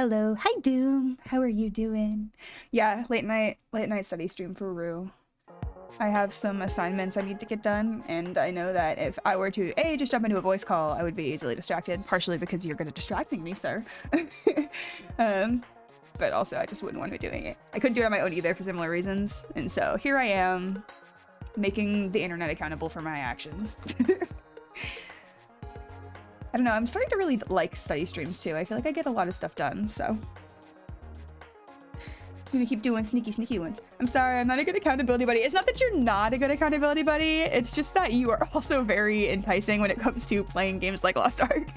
Hello. Hi, Doom. How are you doing? Yeah, late night study stream for Rue. I have some assignments I need to get done, and I know that if I were to, A, just jump into a voice call, I would be easily distracted, partially because you're good at distracting me, sir. But also, I just wouldn't want to be doing it. I couldn't do it on my own either for similar reasons, and so here I am, making the internet accountable for my actions. I don't know, I'm starting to really like study streams too. I feel like I get a lot of stuff done, so. I'm gonna keep doing sneaky ones. I'm sorry, I'm not a good accountability buddy. It's not that you're not a good accountability buddy, it's just that you are also very enticing when it comes to playing games like Lost Ark.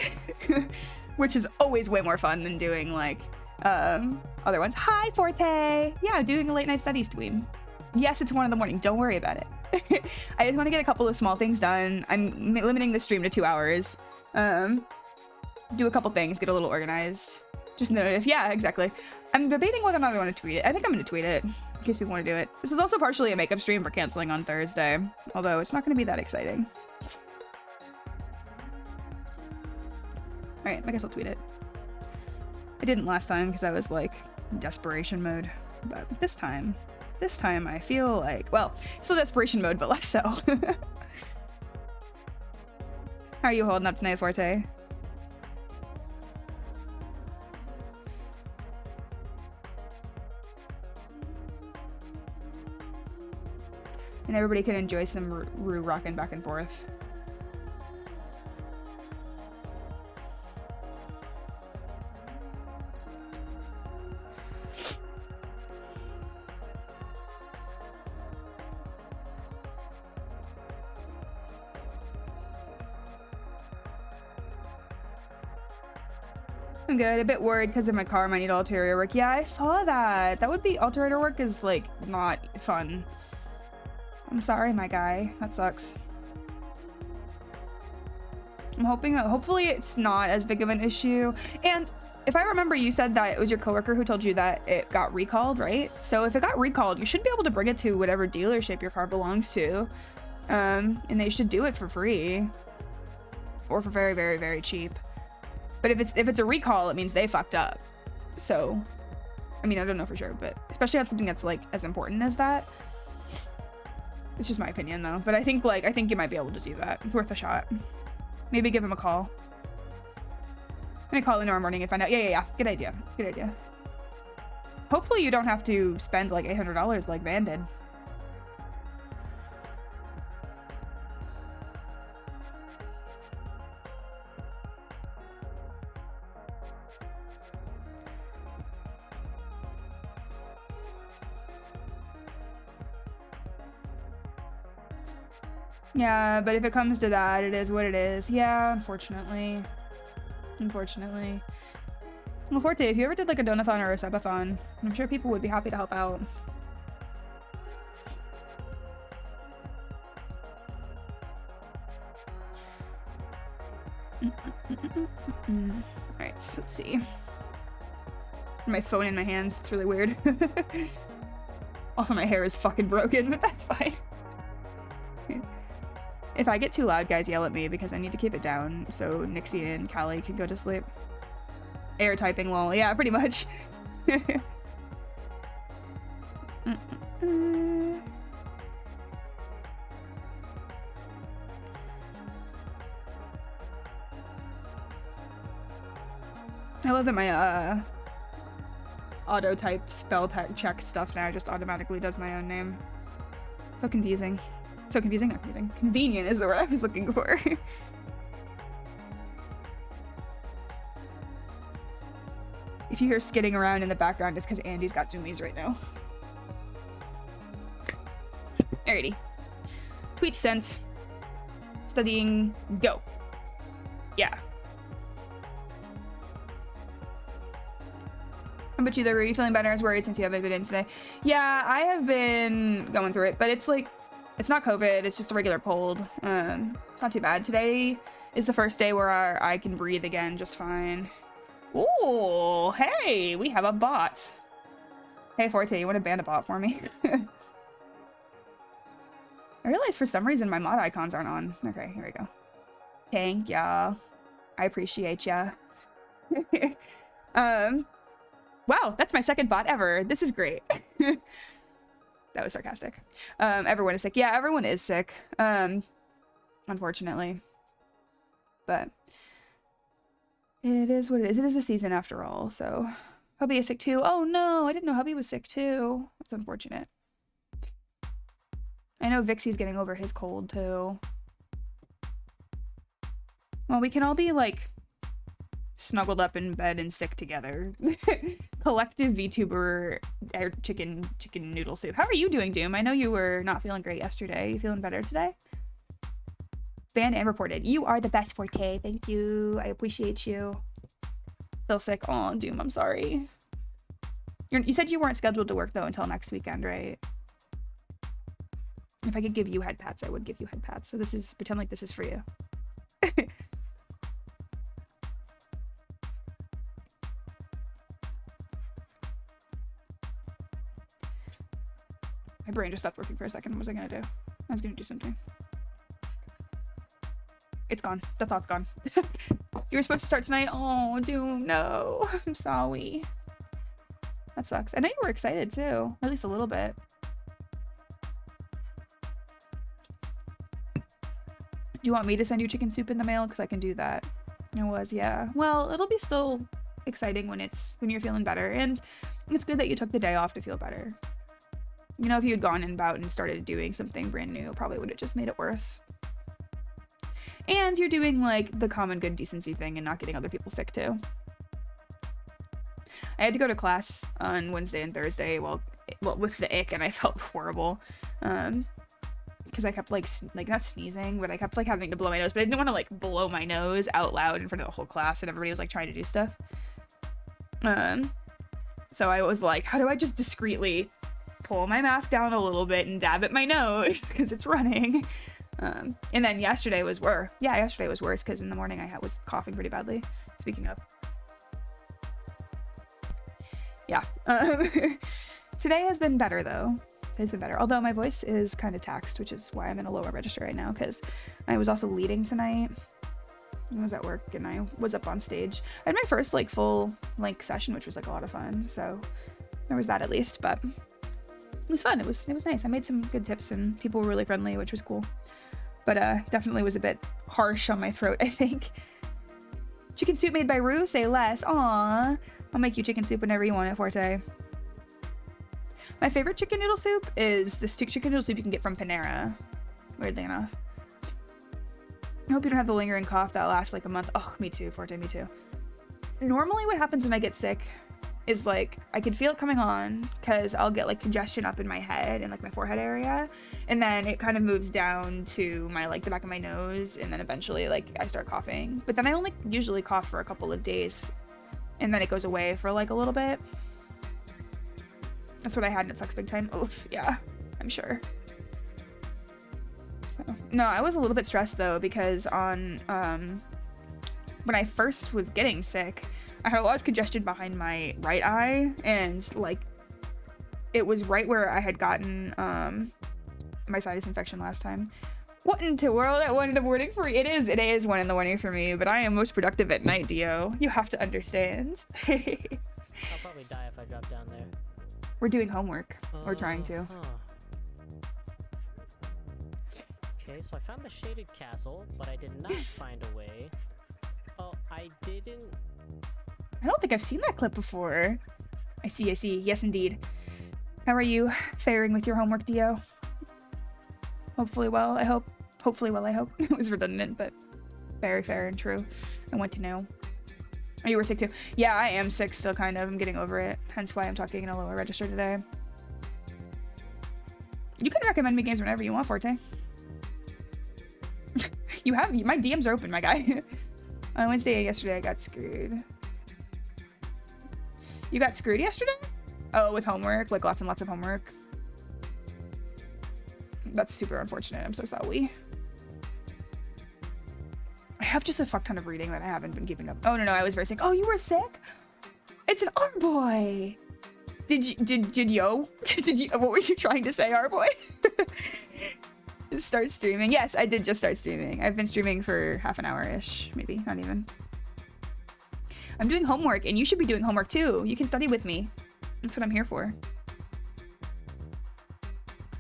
Which is always way more fun than doing like, other ones. Hi, Forte! Yeah, I'm doing a late night study stream. Yes, it's 1 in the morning, don't worry about it. I just want to get a couple of small things done. I'm limiting the stream to 2 hours. Do a couple things, get a little organized. Just note if, yeah, exactly. I'm debating whether or not I want to tweet it. I think I'm going to tweet it, in case people want to do it. This is also partially a makeup stream for canceling on Thursday, although it's not going to be that exciting. Alright, I guess I'll tweet it. I didn't last time because I was, like, in desperation mode. But this time I feel like, well, still desperation mode, but less so. How are you holding up tonight, Forte? And everybody can enjoy some Rue rocking back and forth. I'm good. A bit worried because of my car might need ulterior work. Yeah, I saw that. That would be ulterior work is like not fun. I'm sorry, my guy. That sucks. I'm hoping that hopefully it's not as big of an issue. And if I remember, you said that it was your coworker who told you that it got recalled, right? So if it got recalled, you should be able to bring it to whatever dealership your car belongs to. And they should do it for free. Or for very, very, very cheap. But if it's a recall, it means they fucked up. So, I mean, I don't know for sure, but especially on something that's like as important as that. It's just my opinion though. But I think you might be able to do that. It's worth a shot. Maybe give him a call. I'm gonna call in tomorrow morning and find out. Yeah. Good idea. Good idea. Hopefully you don't have to spend like $800 like Van did. Yeah, but if it comes to that, it is what it is. Yeah, unfortunately. Unfortunately. Well, Forte, if you ever did like a donathon or a subathon, I'm sure people would be happy to help out. Alright, so let's see. My phone in my hands, it's really weird. Also, my hair is fucking broken, but that's fine. If I get too loud, guys, yell at me because I need to keep it down so Nixie and Callie can go to sleep. Air typing, lol. Yeah, pretty much. I love that my auto type spell check stuff now just automatically does my own name. So confusing. So confusing, not confusing. Convenient is the word I was looking for. If you hear skidding around in the background, it's because Andy's got zoomies right now. Alrighty. Tweet sent. Studying, go. Yeah. How about you though? Are you feeling better? I was worried since you haven't been in today. Yeah, I have been going through it, but it's like, it's not COVID, it's just a regular cold. It's not too bad. Today is the first day where I can breathe again just fine. Ooh, hey, we have a bot. Hey, Forte, you want to ban a bot for me? I realized for some reason my mod icons aren't on. Okay, here we go. Thank ya. I appreciate ya. Wow, that's my second bot ever. This is great. That was sarcastic. Everyone is sick. Yeah, everyone is sick. Unfortunately. But it is what it is. It is the season after all, so hubby is sick too. Oh no, I didn't know hubby was sick too. That's unfortunate. I know Vixie's getting over his cold too. Well, we can all be like snuggled up in bed and sick together. Collective VTuber chicken noodle soup. How are you doing, Doom? I know you were not feeling great yesterday. You feeling better today? Banned and reported. You are the best, Forte. Thank you. I appreciate you. Still sick. Oh, Doom, I'm sorry. You said you weren't scheduled to work though until next weekend, right? If I could give you head pats, I would give you head pats. So this is, pretend like this is for you. My brain just stopped working for a second. What was I gonna do? I was gonna do something. It's gone. The thought's gone. You were supposed to start tonight? Oh, Doom, no. I'm sorry. That sucks. I know you were excited too. Or at least a little bit. Do you want me to send you chicken soup in the mail? Because I can do that. It was, yeah. Well, it'll be still exciting when you're feeling better. And it's good that you took the day off to feel better. You know, if you had gone about and started doing something brand new, it probably would have just made it worse. And you're doing like the common good decency thing and not getting other people sick too. I had to go to class on Wednesday and Thursday, well with the ick, and I felt horrible. Because I kept like not sneezing, but I kept like having to blow my nose, but I didn't want to like blow my nose out loud in front of the whole class and everybody was like trying to do stuff. So I was like, how do I just discreetly pull my mask down a little bit and dab at my nose because it's running. And then yesterday was worse. Yeah, yesterday was worse because in the morning I was coughing pretty badly. Speaking of. Yeah. Today has been better though. Today's been better. Although my voice is kind of taxed, which is why I'm in a lower register right now because I was also leading tonight. I was at work and I was up on stage. I had my first like full length session, which was like a lot of fun. So there was that at least, but it was fun. It was nice. I made some good tips and people were really friendly, which was cool. But definitely was a bit harsh on my throat, I think. Chicken soup made by Rue, say less. Aww. I'll make you chicken soup whenever you want it, Forte. My favorite chicken noodle soup is the chicken noodle soup you can get from Panera. Weirdly enough. I hope you don't have the lingering cough that lasts like a month. Oh, me too, Forte, me too. Normally what happens when I get sick is like I can feel it coming on because I'll get like congestion up in my head and like my forehead area, and then it kind of moves down to my like the back of my nose, and then eventually like I start coughing, but then I only usually cough for a couple of days and then it goes away for like a little bit. That's what I had and it sucks big time. Oof, yeah, I'm sure. So, no, I was a little bit stressed though because on when I first was getting sick I had a lot of congestion behind my right eye, and like it was right where I had gotten my sinus infection last time. What in the world at 1 in the morning for you? It is 1 in the morning for me, but I am most productive at night, Dio. You have to understand. I'll probably die if I drop down there. We're doing homework. We're trying to. Okay, so I found the shaded castle, but I did not find a way. Oh, I didn't. I don't think I've seen that clip before. I see. Yes, indeed. How are you faring with your homework, Dio? Hopefully well, I hope. Hopefully well, I hope. It was redundant, but very fair and true. I want to know. Oh, you were sick too? Yeah, I am sick still, kind of. I'm getting over it. Hence why I'm talking in a lower register today. You can recommend me games whenever you want, Forte. You have, my DMs are open, my guy. On Wednesday and yesterday, I got screwed. You got screwed yesterday? Oh, with homework, like lots and lots of homework. That's super unfortunate. I'm so sorry. I have just a fuck ton of reading that I haven't been keeping up. Oh, no, I was very sick. Oh, you were sick? It's an R-boy. Did you, what were you trying to say, R-boy? Just start streaming. Yes, I did just start streaming. I've been streaming for half an hour-ish, maybe, not even. I'm doing homework, and you should be doing homework too. You can study with me. That's what I'm here for.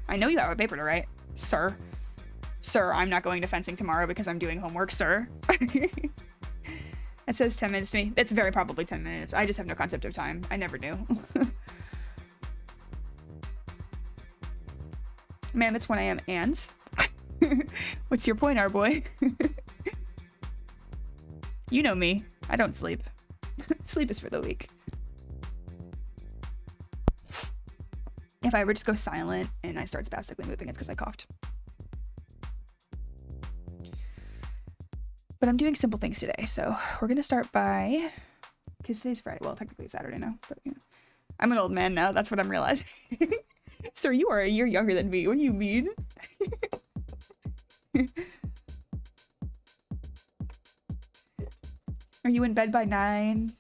I know you have a paper to write, sir. Sir, I'm not going to fencing tomorrow because I'm doing homework, sir. It says 10 minutes to me. It's very probably 10 minutes. I just have no concept of time. I never knew. Ma'am, it's 1 a.m. and? What's your point, our boy? You know me. I don't sleep. Sleep is for the weak. If I ever just go silent and I start spastically moving, it's because I coughed. But I'm doing simple things today, so we're gonna start by, because today's Friday. Well, technically it's Saturday now, but you know, I'm an old man now. That's what I'm realizing. Sir, you are a year younger than me. What do you mean? Are you in bed by 9?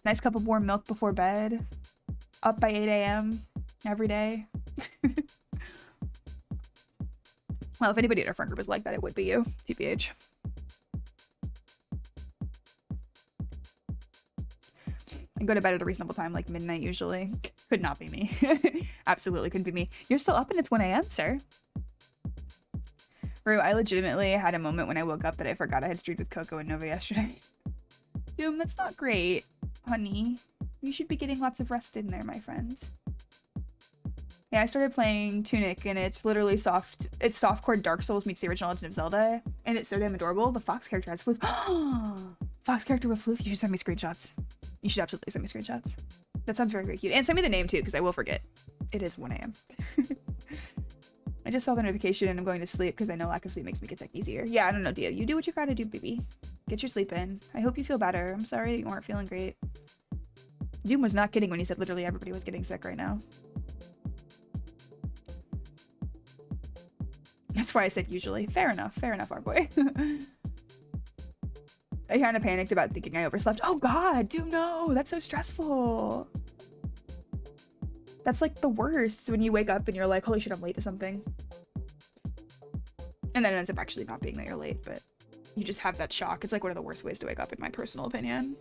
Nice cup of warm milk before bed. Up by 8 a.m. every day. Well, if anybody at our friend group is like that, it would be you, TBH. I go to bed at a reasonable time, like midnight usually. Could not be me. Absolutely couldn't be me. You're still up and it's 1 a.m., sir. Rue, I legitimately had a moment when I woke up that I forgot I had streamed with Coco and Nova yesterday. Doom, that's not great, honey. You should be getting lots of rest in there, my friend. Yeah, I started playing Tunic, and it's literally softcore Dark Souls meets the original Legend of Zelda, and it's so damn adorable. The Fox character has floof. Fox character with floof. You should send me screenshots. You should absolutely send me screenshots. That sounds very, very cute. And send me the name, too, because I will forget. It is 1 a.m. I just saw the notification, and I'm going to sleep, because I know lack of sleep makes me get sick easier. Yeah, I don't know, Dio. You do what you gotta do, baby. Get your sleep in. I hope you feel better. I'm sorry you weren't feeling great. Doom was not kidding when he said literally everybody was getting sick right now. That's why I said usually. Fair enough, our boy. I kind of panicked about thinking I overslept. Oh god, Doom, no! That's so stressful. That's like the worst, when you wake up and you're like, holy shit, I'm late to something. And then it ends up actually not being that you're late, but you just have that shock. It's like one of the worst ways to wake up, in my personal opinion.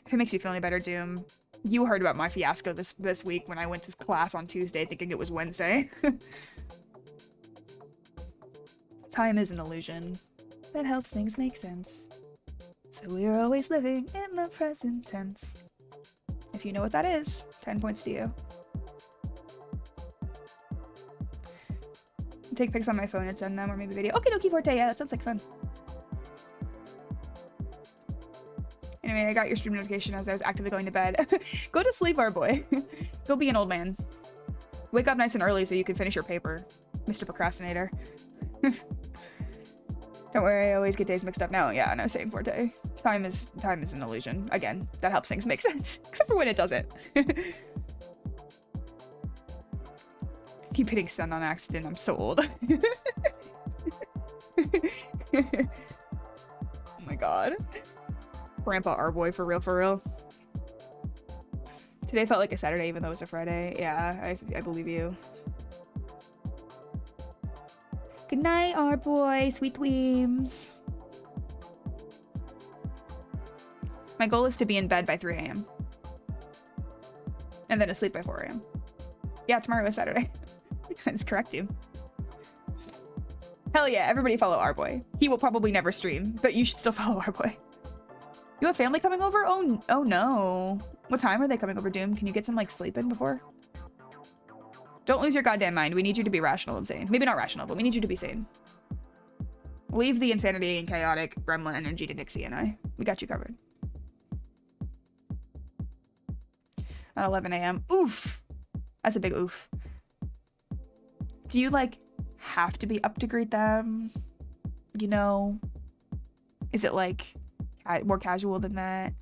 If it makes you feel any better, Doom, you heard about my fiasco this week when I went to class on Tuesday thinking it was Wednesday. Time is an illusion that helps things make sense. So we're always living in the present tense. If you know what that is, 10 points to you. Take pics on my phone and send them, or maybe video. Okay, dokie, Forte. Yeah, that sounds like fun. Anyway, I got your stream notification as I was actively going to bed. Go to sleep, our boy. Go be an old man. Wake up nice and early so you can finish your paper, Mr. Procrastinator. Don't worry, I always get days mixed up. No, yeah, no, same, Forte. Time is an illusion. Again, that helps things make sense. Except for when it doesn't. Keep hitting send on accident. I'm so old. Oh my god. Grandpa R-boy, for real, for real. Today felt like a Saturday even though it was a Friday. Yeah, I believe you. Good night, R-boy, sweet dreams. My goal is to be in bed by 3 a.m. And then asleep by 4 a.m. Yeah, tomorrow is Saturday. That is correct, you. Hell yeah, everybody follow R-boy. He will probably never stream, but you should still follow R-boy. You have family coming over? Oh no. What time are they coming over, Doom? Can you get some, like, sleep in before? Don't lose your goddamn mind. We need you to be rational and sane. Maybe not rational, but we need you to be sane. Leave the insanity and chaotic gremlin energy to Nixie and I. We got you covered. At 11 a.m. Oof! That's a big oof. Do you, like, have to be up to greet them? You know? Is it, like, more casual than that?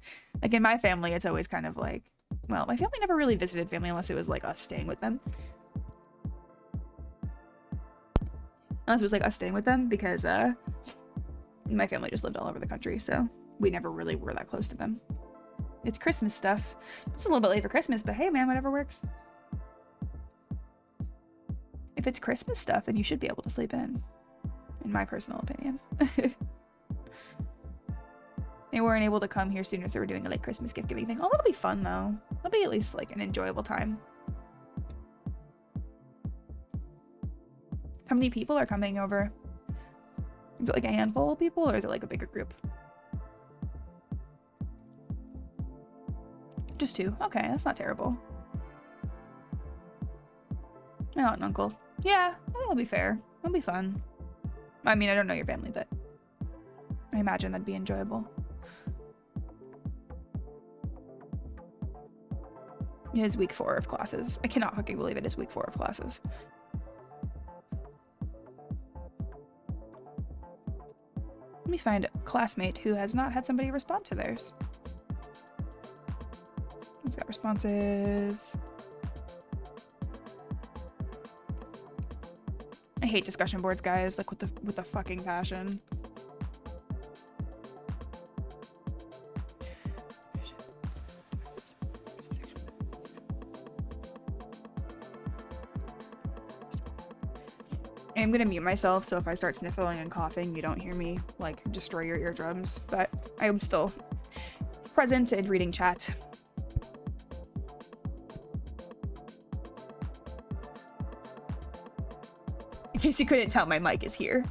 Like, in my family, it's always kind of like... Well, my family never really visited family unless it was, like, us staying with them. Unless it was, like, us staying with them, because, my family just lived all over the country, so we never really were that close to them. It's Christmas stuff. It's a little bit late for Christmas, but hey, man, whatever works. If it's Christmas stuff, then you should be able to sleep in my personal opinion. They weren't able to come here sooner, so we're doing a like Christmas gift giving thing. Oh, that'll be fun though. That'll be at least like an enjoyable time. How many people are coming over? Is it like a handful of people or is it like a bigger group? Just 2. Okay, that's not terrible. My aunt and uncle. Yeah, that'll be fair. That'll be fun. I mean, I don't know your family, but I imagine that'd be enjoyable. It is week 4 of classes. I cannot fucking believe it is week 4 of classes. Let me find a classmate who has not had somebody respond to theirs. Who's got responses? I hate discussion boards, guys, like with the fucking passion. I'm gonna mute myself, so if I start sniffling and coughing, you don't hear me, like, destroy your eardrums. But I'm still present and reading chat. In case you couldn't tell, my mic is here.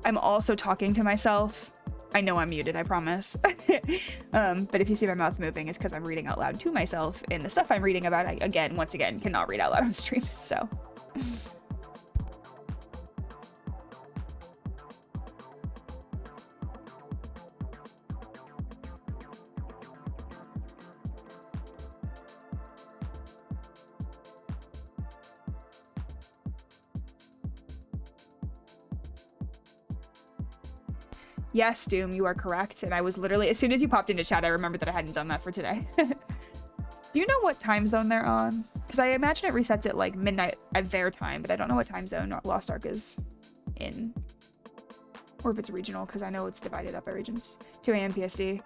I'm also talking to myself. I know I'm muted, I promise. But if you see my mouth moving, it's because I'm reading out loud to myself, and the stuff I'm reading about, I, once again, cannot read out loud on stream, so. Yes, Doom, you are correct. And I was literally, as soon as you popped into chat, I remembered that I hadn't done that for today. Do you know what time zone they're on? Because I imagine it resets at like midnight at their time, but I don't know what time zone Lost Ark is in. Or if it's regional, because I know it's divided up by regions. 2 a.m. PST.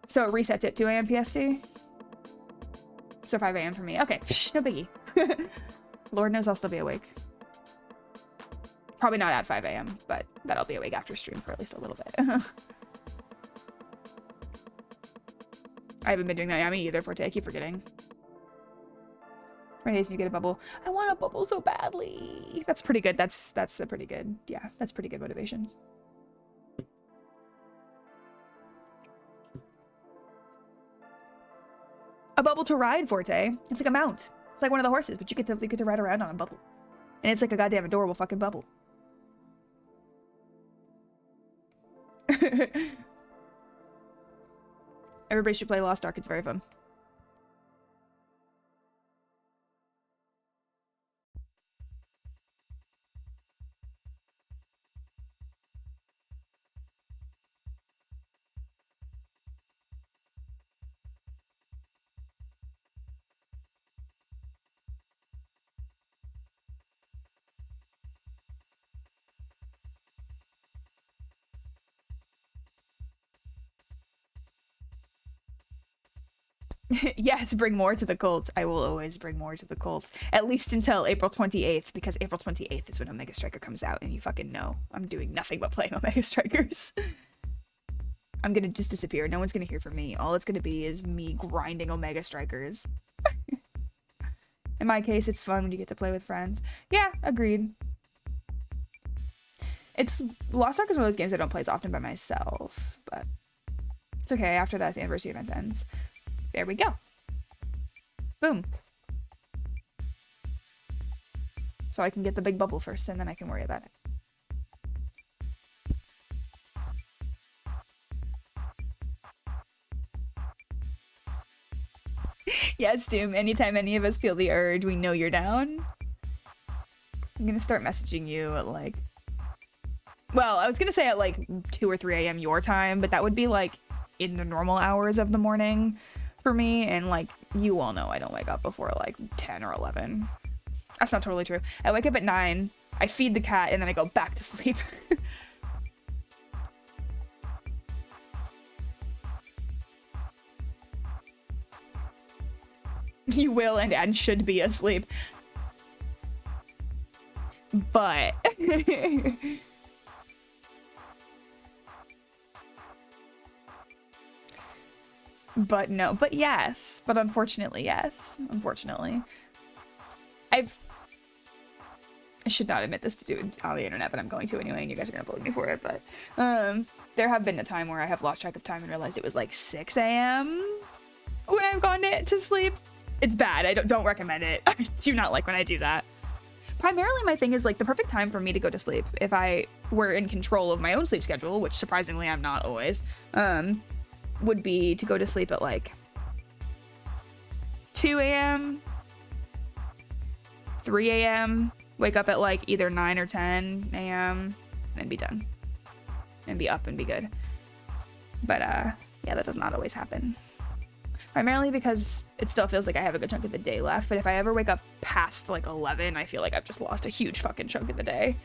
So it resets at 2 a.m. PST? So 5 a.m. for me. Okay, no biggie. Lord knows I'll still be awake. Probably not at 5 a.m., but that'll be awake after stream for at least a little bit. I haven't been doing that Yami either, Forte. I keep forgetting. 20 days and you get a bubble. I want a bubble so badly. That's pretty good. That's a pretty good, yeah, that's pretty good motivation. A bubble to ride, Forte. It's like a mount. It's like one of the horses, but you get to ride around on a bubble. And it's like a goddamn adorable fucking bubble. Everybody should play Lost Ark. It's very fun. Yes, bring more to the cult. I will always bring more to the cult. At least until April 28th, because April 28th is when Omega Striker comes out, and you fucking know I'm doing nothing but playing Omega Strikers. I'm gonna just disappear. No one's gonna hear from me. All it's gonna be is me grinding Omega Strikers. In my case, it's fun when you get to play with friends. Yeah, agreed. Lost Ark is one of those games I don't play as often by myself, but it's okay. After that, the anniversary event ends. There we go. Boom. So I can get the big bubble first, and then I can worry about it. Yes, Doom. Anytime any of us feel the urge, we know you're down. I'm gonna start messaging you at like... Well, I was gonna say at like 2 or 3 a.m. your time, but that would be like in the normal hours of the morning for me, and like you all know I don't wake up before like 10 or 11. That's not totally true. I wake up at 9 I feed the cat and then I go back to sleep. You will and should be asleep. But but no, but yes. But unfortunately, yes. Unfortunately. I should not admit this to do it on the internet, but I'm going to anyway, and you guys are gonna bully me for it. But there have been a time where I have lost track of time and realized it was like 6 a.m. when I've gone to sleep. It's bad. I don't recommend it. I do not like when I do that. Primarily, my thing is like the perfect time for me to go to sleep, if I were in control of my own sleep schedule, which surprisingly I'm not always, would be to go to sleep at like 2 a.m., 3 a.m., wake up at like either 9 or 10 a.m., and be done. And be up and be good. But yeah, that does not always happen. Primarily because it still feels like I have a good chunk of the day left, but if I ever wake up past like 11, I feel like I've just lost a huge fucking chunk of the day.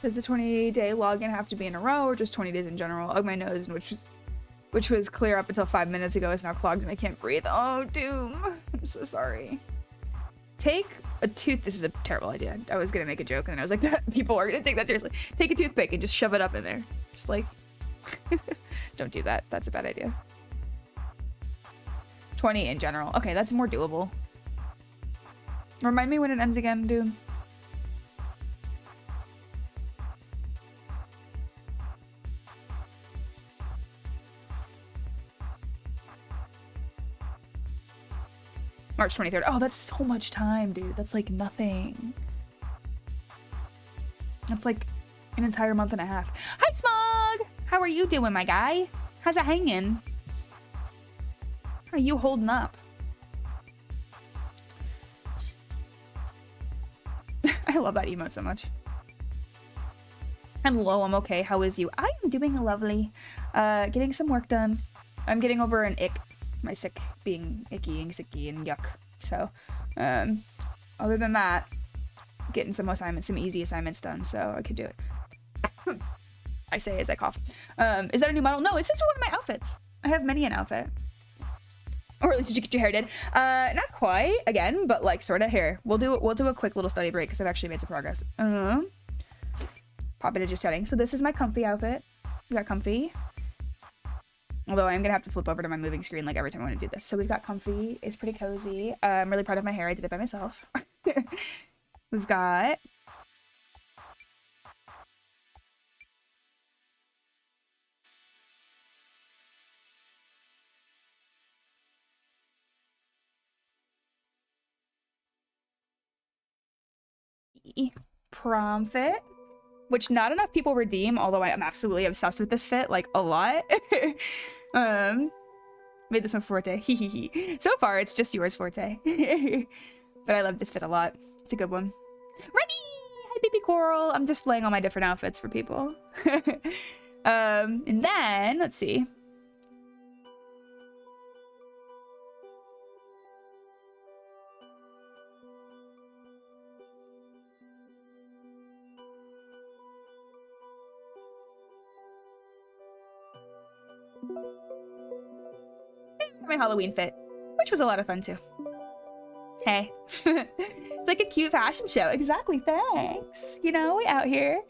Does the 20-day login have to be in a row or just 20 days in general? Ugh, my nose, which was clear up until 5 minutes ago, is now clogged and I can't breathe. Oh, doom. I'm so sorry. Take a tooth. This is a terrible idea. I was gonna make a joke and then I was like, people are gonna take that seriously. Take a toothpick and just shove it up in there. Just like, don't do that. That's a bad idea. 20 in general. Okay, that's more doable. Remind me when it ends again, dude. March 23rd. Oh, that's so much time, dude. That's like nothing. That's like an entire month and a half. Hi, Smog! How are you doing, my guy? How's it hanging? How are you holding up? I love that emote so much. Hello, I'm okay. How is you? I am doing lovely. Getting some work done. I'm getting over an ick. My sick being icky and sicky and yuck. So, other than that, getting some easy assignments done, so I could do it. I say as I cough. Is that a new model? No, it's just one of my outfits. I have many an outfit. Or at least did you get your hair did. Not quite, again, but like sorta here. We'll do a quick little study break because I've actually made some progress. Pop into just setting. So this is my comfy outfit. We got comfy. Although I'm gonna have to flip over to my moving screen like every time I want to do this. So we've got comfy. It's pretty cozy. I'm really proud of my hair. I did it by myself. We've got prom fit, which not enough people redeem, although I am absolutely obsessed with this fit, like a lot. Made this one Forte. So far, it's just yours, Forte. But I love this fit a lot. It's a good one. Remy! hi, baby coral. I'm displaying all my different outfits for people. And then, let's see. My Halloween fit, which was a lot of fun too. Hey. It's like a cute fashion show. Exactly, thanks. You know, we out here.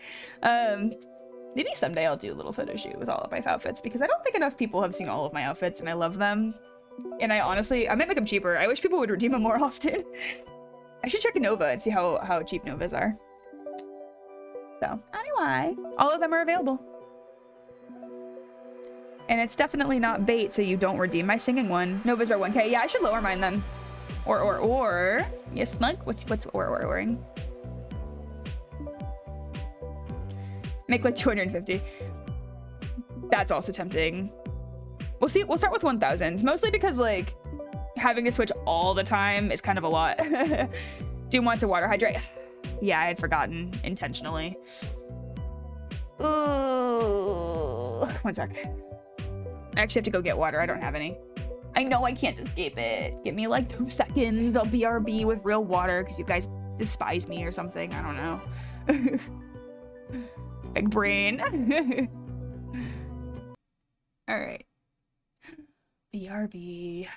Maybe someday I'll do a little photo shoot with all of my outfits because I don't think enough people have seen all of my outfits and I love them. And I honestly, I might make them cheaper. I wish people would redeem them more often. I should check a Nova and see how cheap Novas are. So, anyway, all of them are available. And it's definitely not bait, so you don't redeem my singing one. Novas are 1K. Yeah, I should lower mine then. Or. Yes, Smug? What's or wearing? Make like 250. That's also tempting. We'll see. We'll start with 1,000. Mostly because, like, having to switch all the time is kind of a lot. Doom wants a water hydrate. Yeah, I had forgotten intentionally. Ooh. One sec. I actually have to go get water. I don't have any. I know I can't escape it. Give me like 2 seconds. I'll BRB with real water because you guys despise me or something. I don't know. Big brain. All right. BRB.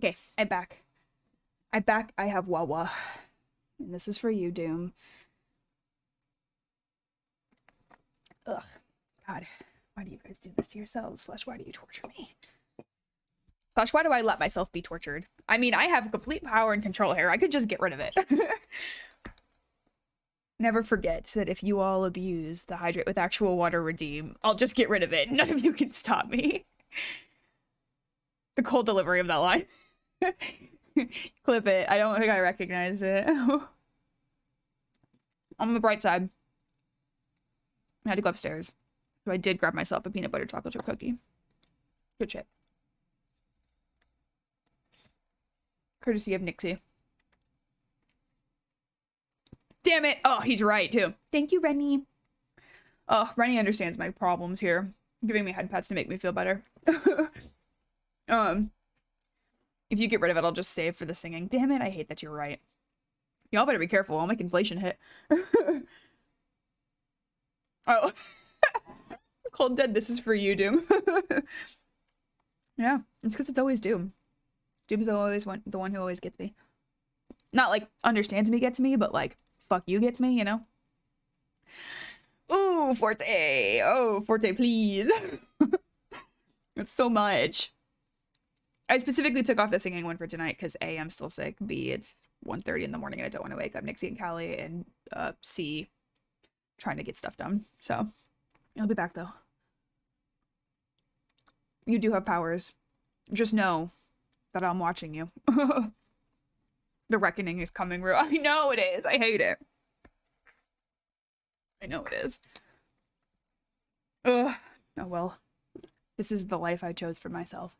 Okay, I'm back. I'm back. I have Wawa. And this is for you, Doom. Ugh. God. Why do you guys do this to yourselves? Slash, why do you torture me? Slash, why do I let myself be tortured? I mean, I have complete power and control here. I could just get rid of it. Never forget that if you all abuse the hydrate with actual water redeem, I'll just get rid of it. None of you can stop me. The cold delivery of that line. Clip it. I don't think I recognize it. On the bright side, I had to go upstairs. So I did grab myself a peanut butter chocolate chip cookie. Good shit. Courtesy of Nixie. Damn it! Oh, he's right, too. Thank you, Rennie. Oh, Rennie understands my problems here. Giving me head pats to make me feel better. If you get rid of it, I'll just save for the singing. Damn it, I hate that you're right. Y'all better be careful. I'll make inflation hit. Oh. Cold Dead, this is for you, Doom. Yeah, it's because it's always Doom. Doom's always the one who always gets me. Not like understands me gets me, but like fuck you gets me, you know? Ooh, Forte. Oh, Forte, please. It's so much. I specifically took off the singing one for tonight because A, I'm still sick. B, it's 1:30 in the morning and I don't want to wake up Nixie and Callie. And C, trying to get stuff done. So I'll be back though. You do have powers. Just know that I'm watching you. The reckoning is coming real. I know it is. I hate it. I know it is. Ugh. Oh well. This is the life I chose for myself.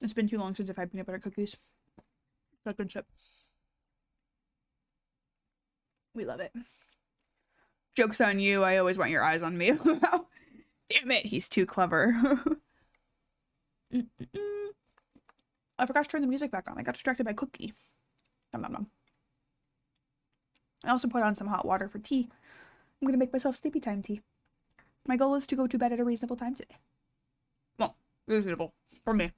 It's been too long since I've had peanut butter cookies. Chocolate chip. We love it. Joke's on you. I always want your eyes on me. Damn it. He's too clever. I forgot to turn the music back on. I got distracted by Cookie. Nom nom nom. I also put on some hot water for tea. I'm gonna make myself sleepy time tea. My goal is to go to bed at a reasonable time today. Well, reasonable. For me.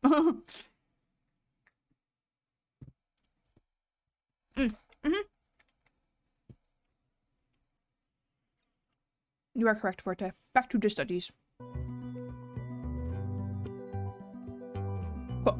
You are correct, Forte. Back to the studies. Cool.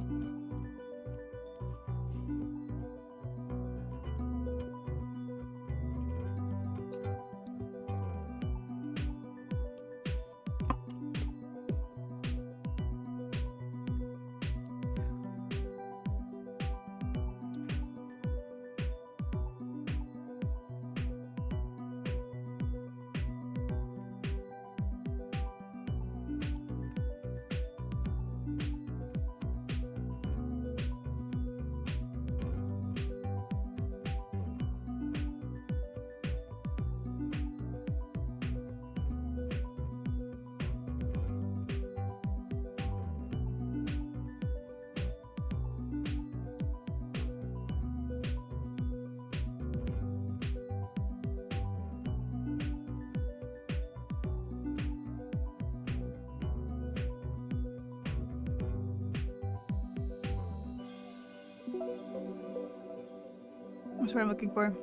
That's what I'm looking for.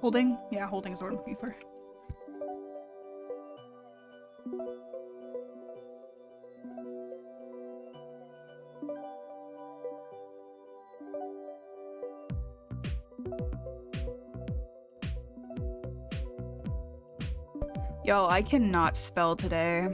Holding? Yeah, holding is what I'm looking for. Yo, I cannot spell today.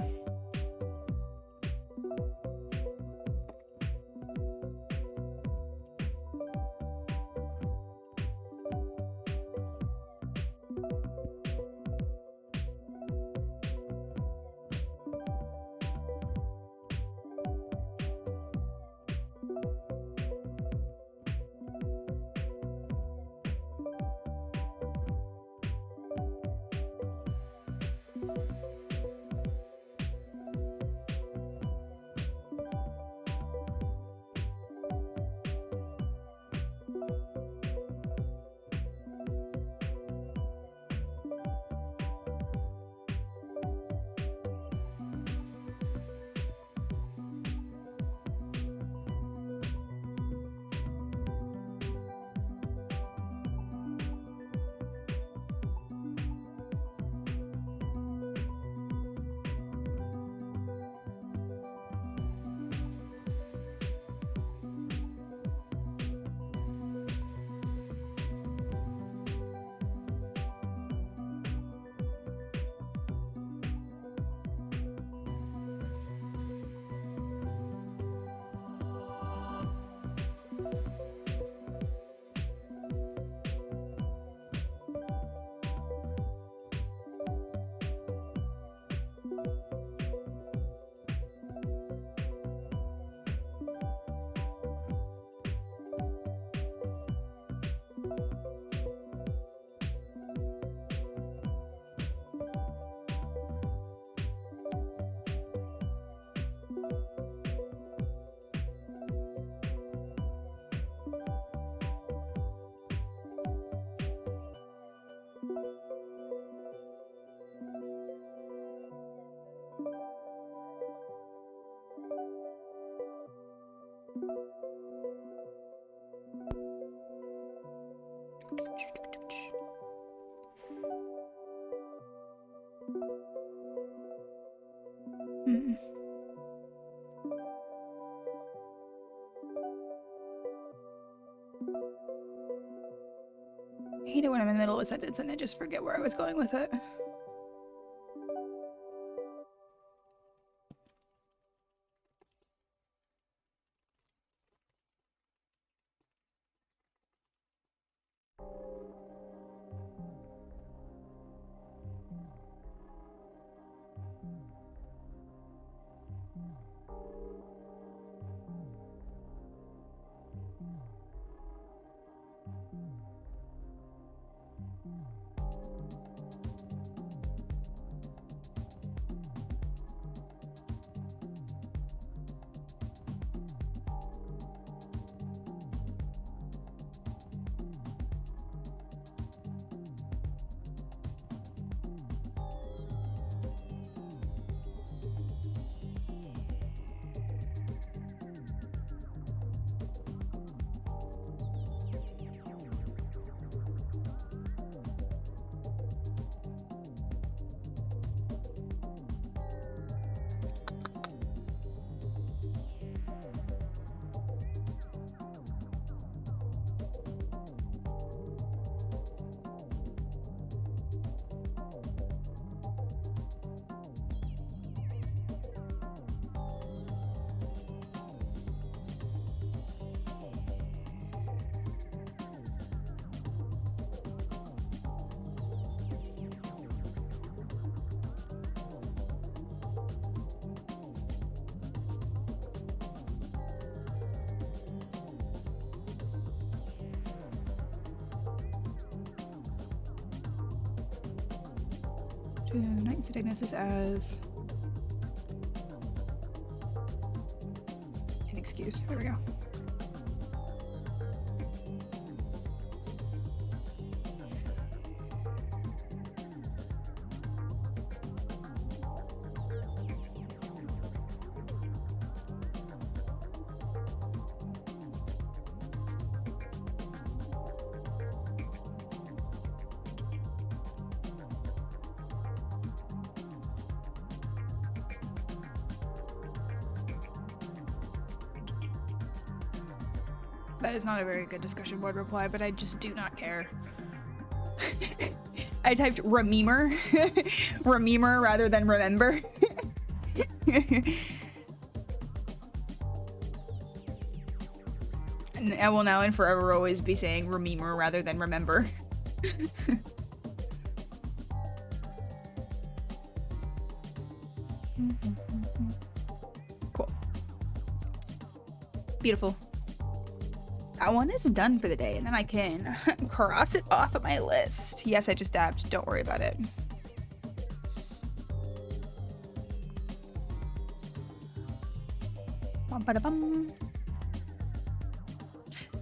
I hate it when I'm in the middle of a sentence and I just forget where I was going with it. Not use the diagnosis as an excuse. There we go. That is not a very good discussion board reply, but I just do not care. I typed rememer, rememer rather than remember. And I will now and forever always be saying rememer rather than remember. Cool. Beautiful. That one is done for the day, and then I can cross it off of my list. Yes, I just dabbed. Don't worry about it. Bum-ba-da-bum.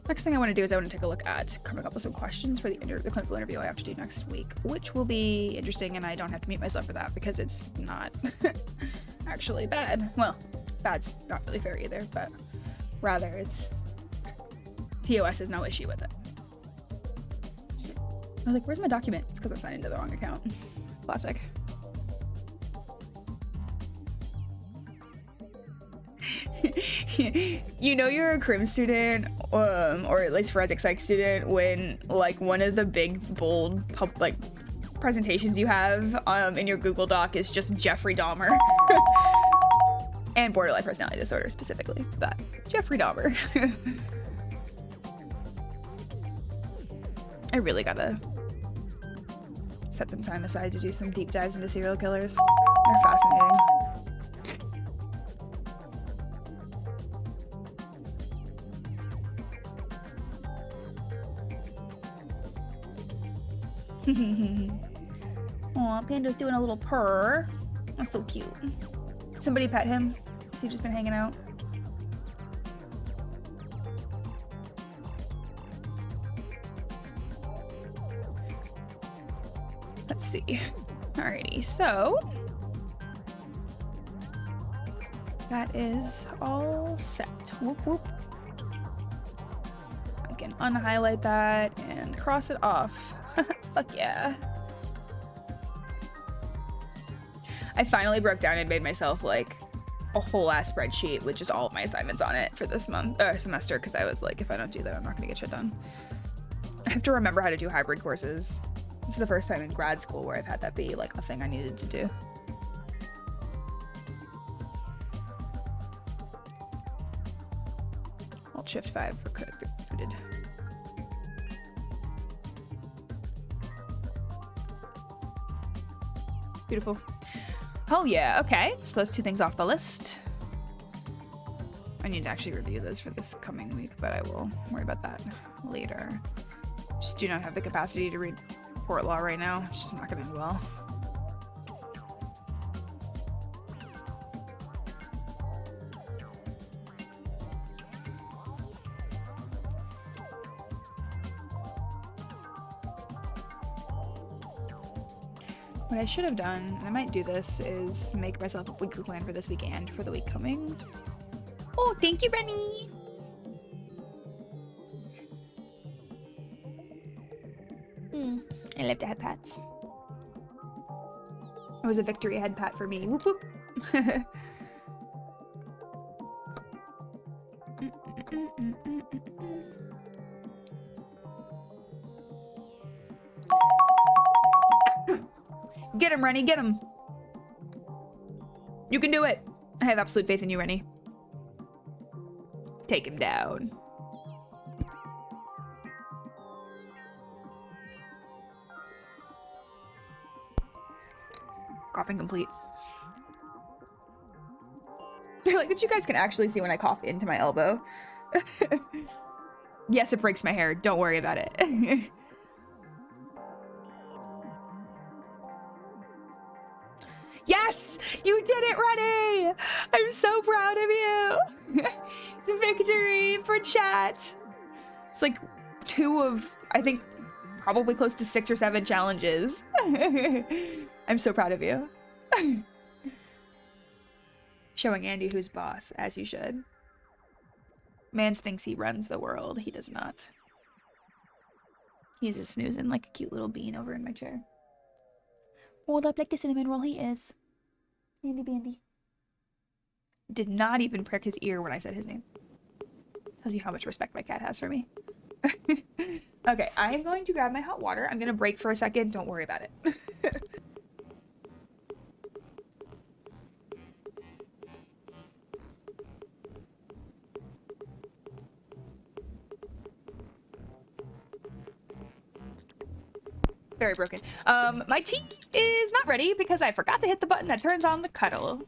Next thing I want to do is I want to take a look at coming up with some questions for the clinical interview I have to do next week, which will be interesting, and I don't have to mute myself for that because it's not actually bad. Well, bad's not really fair either, but rather it's... TOS has no issue with it. I was like, where's my document? It's because I'm signed into the wrong account. Classic. You know you're a crim student, or at least forensic psych student, when like one of the big bold presentations you have in your Google Doc is just Jeffrey Dahmer. And borderline personality disorder specifically, but Jeffrey Dahmer. I really gotta set some time aside to do some deep dives into serial killers. They're fascinating. Aw, Panda's doing a little purr. That's so cute. Did somebody pet him? Has he just been hanging out? Let's see. Alrighty, so that is all set. Whoop whoop. can unhighlight that and cross it off. Fuck yeah. I finally broke down and made myself like a whole ass spreadsheet with just all of my assignments on it for this semester, because I was like, if I don't do that, I'm not gonna get shit done. I have to remember how to do hybrid courses. This is the first time in grad school where I've had that be like a thing I needed to do. Alt Shift 5 for coded. Beautiful. Oh yeah, okay. So those two things off the list. I need to actually review those for this coming week, but I will worry about that later. Just do not have the capacity to read Port Law right now. It's just not gonna end well. What I should have done, and I might do this, is make myself a weekly plan for this week and for the week coming. Oh, thank you, Rennie! I love to have pats. It was a victory head pat for me. Whoop whoop. Get him, Rennie, get him. You can do it. I have absolute faith in you, Rennie. Take him down. Coughing complete. I like that you guys can actually see when I cough into my elbow. Yes, it breaks my hair. Don't worry about it. Yes! You did it, Rennie! I'm so proud of you! It's a victory for chat! It's like 2 of, I think, probably close to 6 or 7 challenges. I'm so proud of you. Showing Andy who's boss, as you should. Mans thinks he runs the world. He does not. He's just snoozing like a cute little bean over in my chair. Rolled up like a cinnamon roll he is. Andy Bandy. Did not even prick his ear when I said his name. Tells you how much respect my cat has for me. Okay, I am going to grab my hot water. I'm going to break for a second. Don't worry about it. Very broken. My tea is not ready because I forgot to hit the button that turns on the kettle.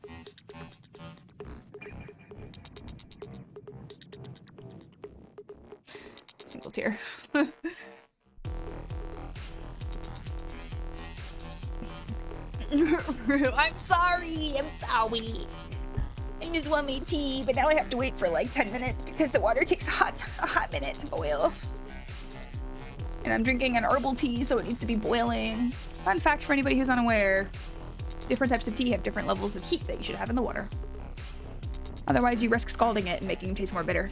Single tear. I'm sorry. I'm sorry. I just want my tea, but now I have to wait for like 10 minutes because the water takes a hot minute to boil. And I'm drinking an herbal tea, so it needs to be boiling. Fun fact for anybody who's unaware, different types of tea have different levels of heat that you should have in the water. Otherwise, you risk scalding it and making it taste more bitter.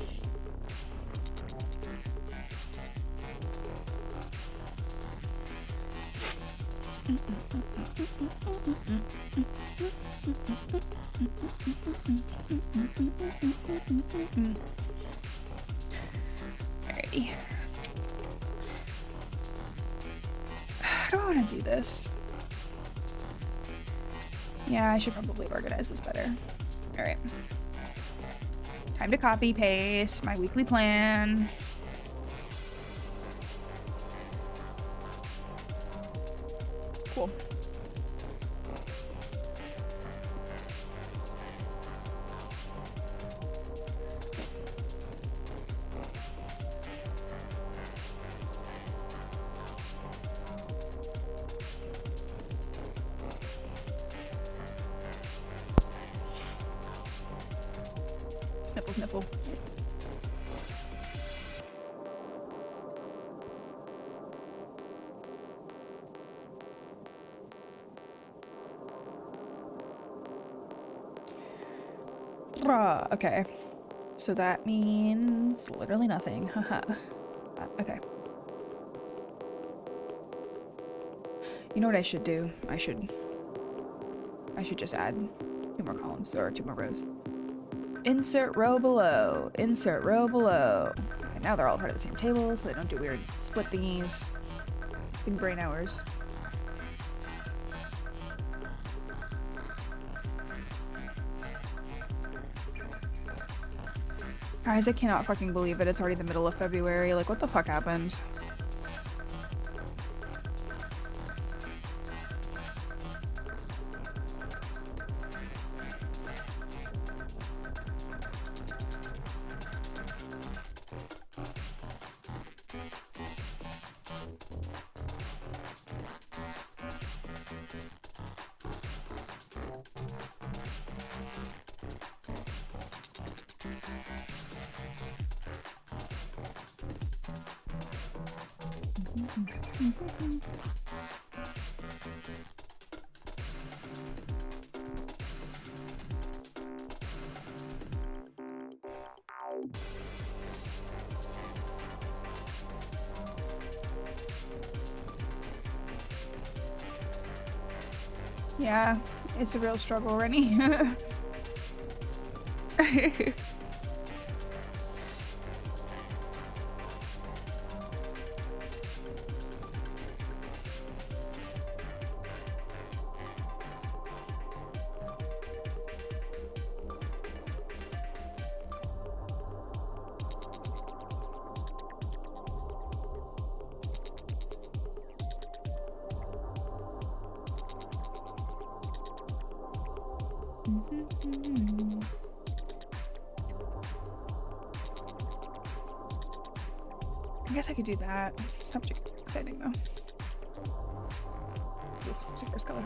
Alrighty. How do I want to do this? Yeah, I should probably organize this better. Alright. Time to copy paste my weekly plan. Cool. Sniffle, sniffle. Okay, so that means literally nothing. Haha. Okay. You know what I should do? I should just add 2 more columns or 2 more rows. Insert row below. Insert row below. Okay, now they're all part of the same table, so they don't do weird split thingies. Big brain hours. Guys, I cannot fucking believe it. It's already the middle of February. Like, what the fuck happened? Yeah, it's a real struggle, Rennie. I guess I could do that. It's not particularly exciting though. Ooh, what's the first color?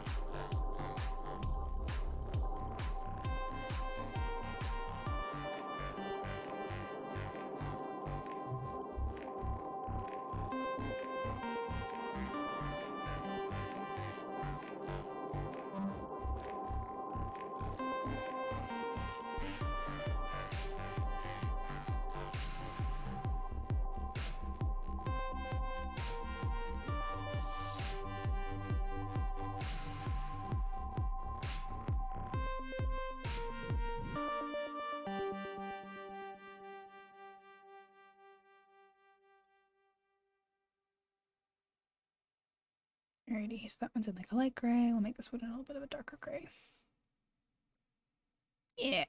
Alrighty, so that one's in like a light gray. We'll make this one a little bit of a darker gray. Yeah.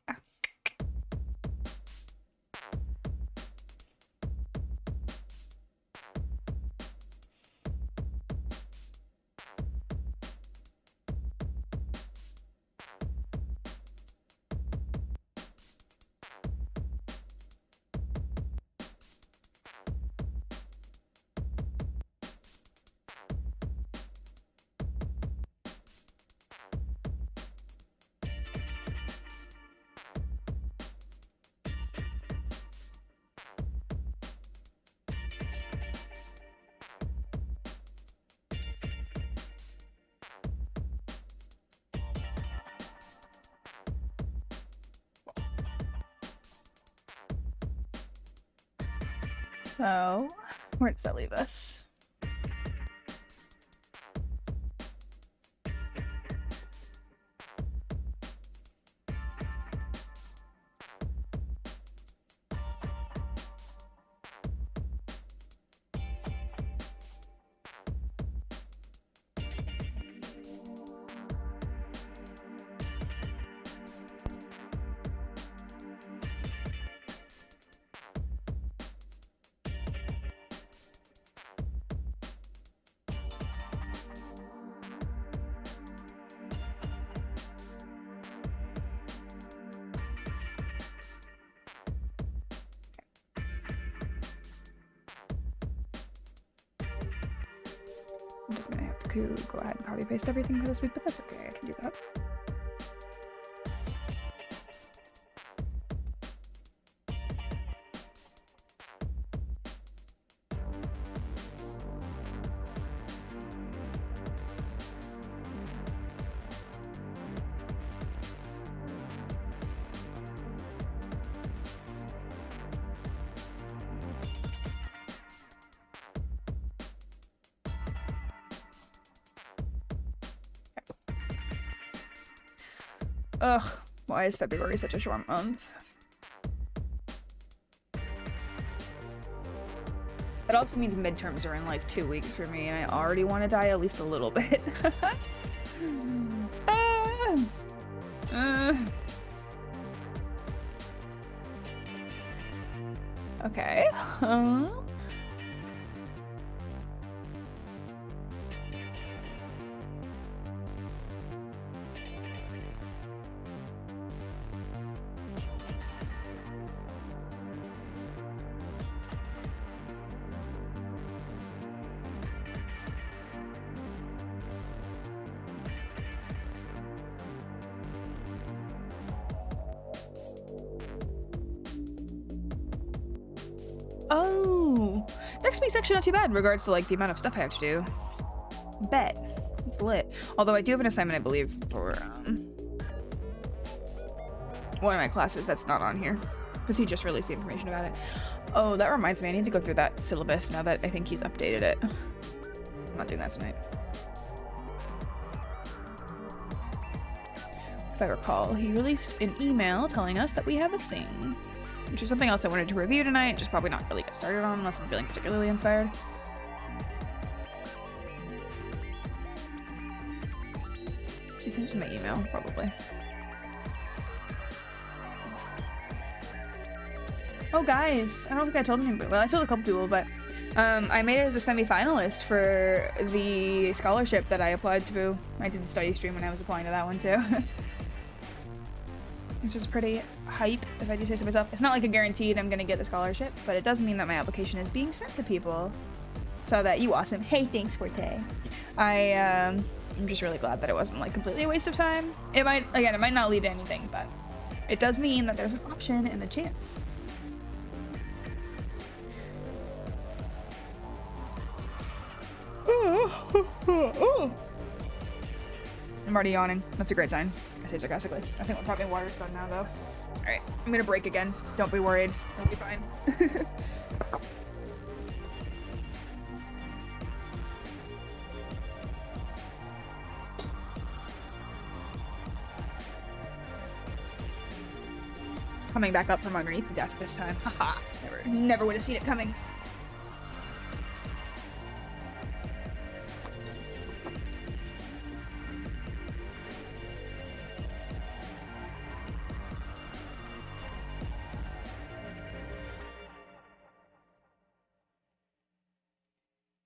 So, where does that leave us? I'm just gonna have to go ahead and copy paste everything for this week, but that's okay, I can do that. Ugh, why is February such a short month? It also means midterms are in like 2 weeks for me, and I already want to die at least a little bit. Okay. Oh, next week's actually not too bad in regards to like the amount of stuff I have to do. Bet. It's lit. Although I do have an assignment, I believe, for one of my classes that's not on here because he just released the information about it. Oh, that reminds me, I need to go through that syllabus now that I think he's updated it. I'm not doing that tonight. If I recall, he released an email telling us that we have a thing, which is something else I wanted to review tonight, just probably not really get started on unless I'm feeling particularly inspired. She sent it to my email, probably. Oh, guys, I don't think I told anybody. Well, I told a couple people, but I made it as a semi-finalist for the scholarship that I applied to. I did the study stream when I was applying to that one, too. Which is pretty hype, if I do say so myself. It's not like a guaranteed I'm gonna get the scholarship, but it does mean that my application is being sent to people. So that you awesome. Hey, thanks, Forte. I'm just really glad that it wasn't like completely a waste of time. It might not lead to anything, but it does mean that there's an option and a chance. I'm already yawning. That's a great sign. I say sarcastically. I think probably water's done now, though. All right, I'm gonna break again. Don't be worried. It'll be fine. Coming back up from underneath the desk this time. Haha. Never would have seen it coming.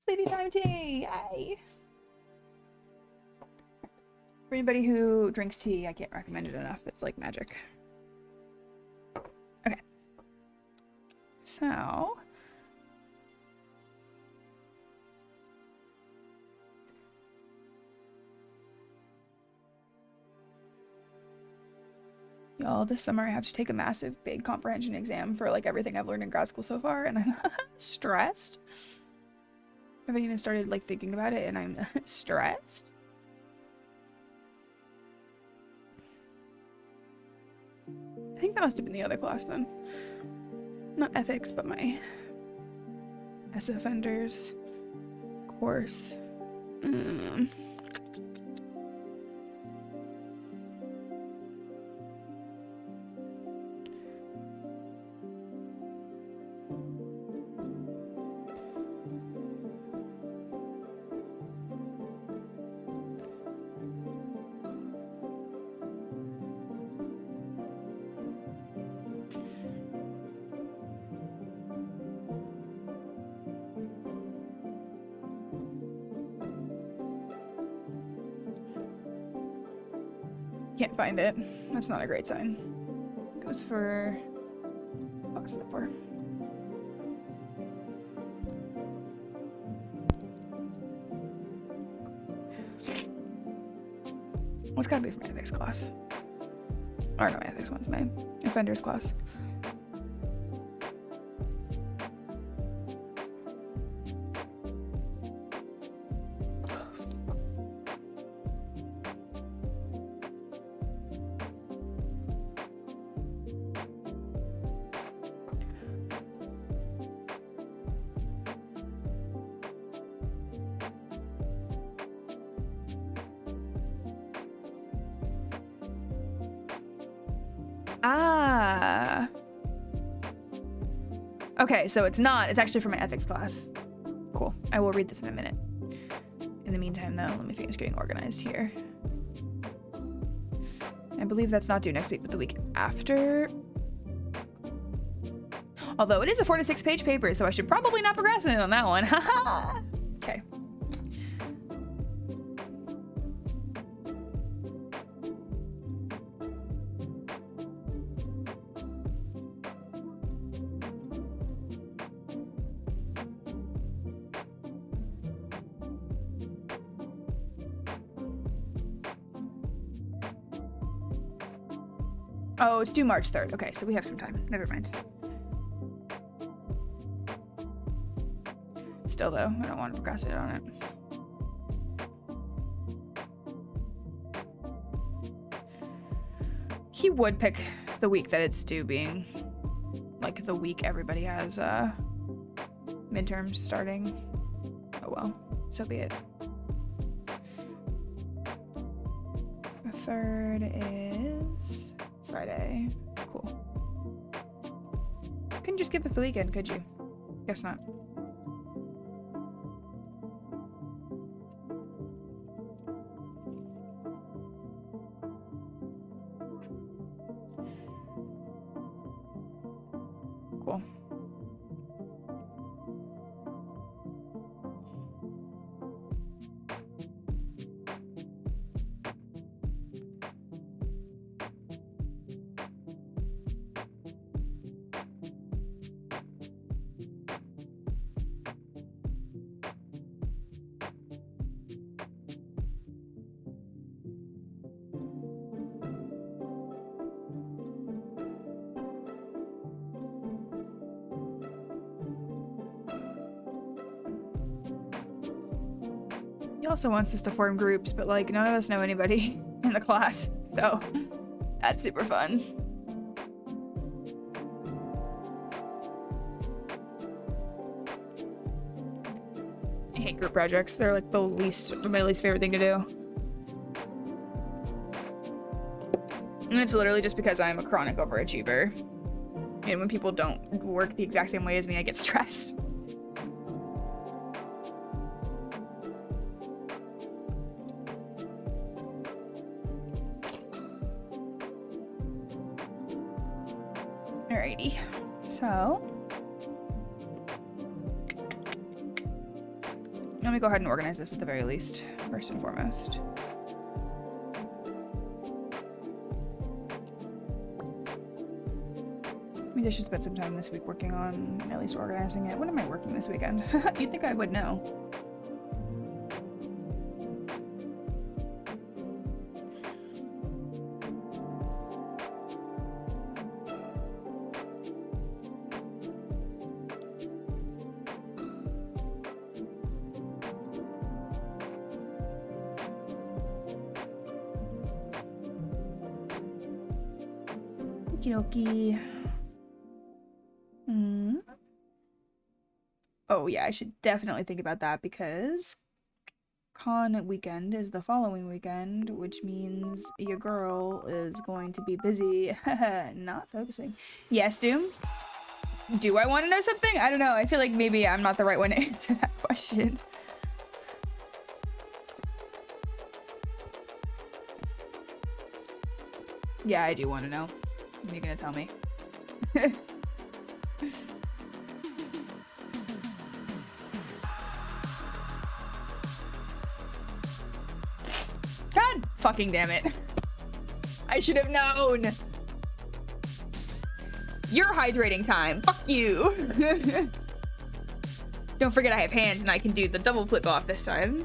Sleepy time tea! Yay! For anybody who drinks tea, I can't recommend it enough. It's like magic. Okay. So... y'all, this summer I have to take a massive, big comprehension exam for like everything I've learned in grad school so far, and I'm stressed. I haven't even started like thinking about it, and I'm stressed. I think that must have been the other class then. Not ethics, but my S offenders course. Can't find it. That's not a great sign. Goes for... what's it for? Well, it's gotta be for my ethics class. Or no, my ethics one's my offenders class. Ah. Okay, so it's not. It's actually for my ethics class. Cool. I will read this in a minute. In the meantime, though, let me finish getting organized here. I believe that's not due next week, but the week after. Although it is a 4 to 6 page paper, so I should probably not procrastinate on that one. Haha. Okay. Oh, it's due March 3rd. Okay, so we have some time. Never mind. Still, though, I don't want to procrastinate on it. He would pick the week that it's due, being like the week everybody has midterms starting. Oh well, so be it. The 3rd is Friday. Cool. Couldn't just give us the weekend, could you? Guess not. Cool. He also wants us to form groups, but like none of us know anybody in the class, so that's super fun. I hate group projects. They're like my least favorite thing to do. And it's literally just because I'm a chronic overachiever. And when people don't work the exact same way as me, I get stressed. Alrighty, so let me go ahead and organize this at the very least, first and foremost. Maybe I should spend some time this week working on at least organizing it. When am I working this weekend? You'd think I would know. Okie dokie. Oh yeah, I should definitely think about that because con weekend is the following weekend, which means your girl is going to be busy not focusing. Yes, Doom? Do I want to know something? I don't know. I feel like maybe I'm not the right one to answer that question. Yeah, I do want to know. What are you gonna tell me? God fucking damn it. I should have known. Your hydrating time. Fuck you. Don't forget I have hands and I can do the double flip off this time.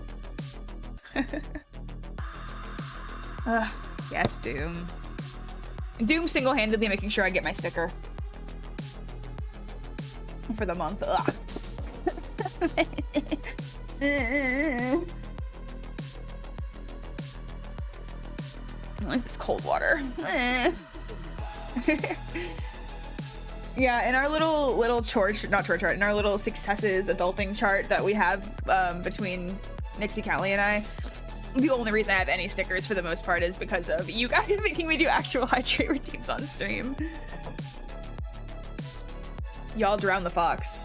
Ugh, yes, Doom. Doom single-handedly making sure I get my sticker for the month. Ugh. At least it's cold water. Yeah, in our little chart, not chart, in our little successes adulting chart that we have between Nixie, Callie, and I, the only reason I have any stickers for the most part is because of you guys making me do actual hydrate routines on stream. Y'all drown the fox.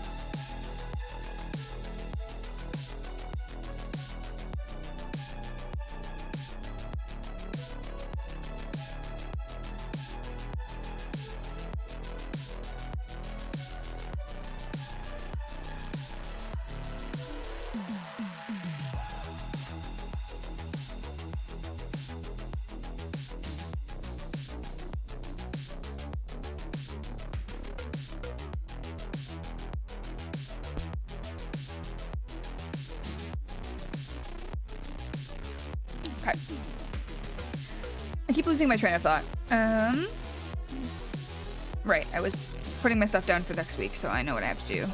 Okay. I keep losing my train of thought. Right, I was putting my stuff down for next week, so I know what I have to do.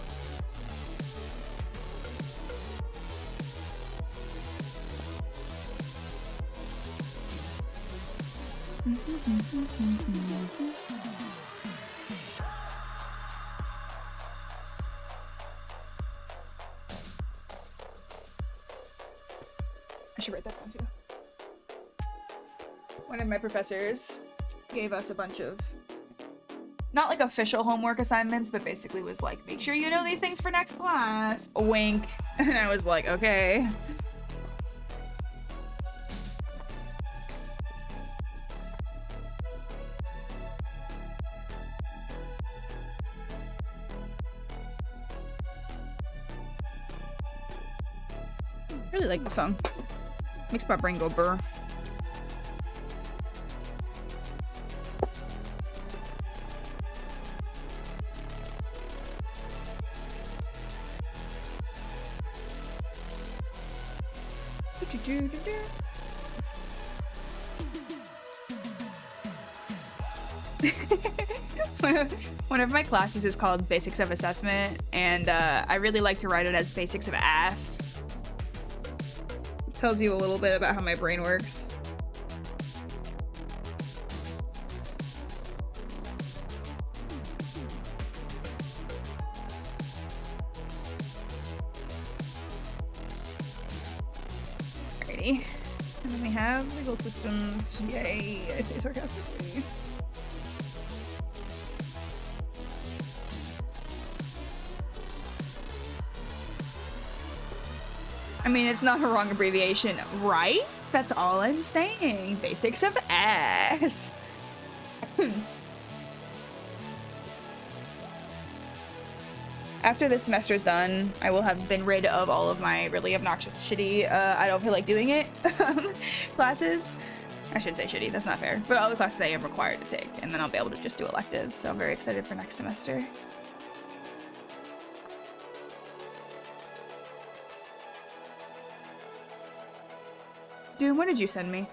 I should write that down too. One of my professors gave us a bunch of, not like official homework assignments, but basically was like, make sure you know these things for next class. A wink. And I was like, okay. I really like the song. Makes my brain go burr. One of my classes is called Basics of Assessment, and I really like to write it as Basics of Ass. It tells you a little bit about how my brain works. Alrighty. And then we have legal systems. Yay, I say sarcastically. I mean, it's not a wrong abbreviation, right? That's all I'm saying. Basics of ass. After this semester's done, I will have been rid of all of my really obnoxious, shitty, I don't feel like doing it classes. I shouldn't say shitty, that's not fair. But all the classes I am required to take, and then I'll be able to just do electives, so I'm very excited for next semester. Dude, what did you send me?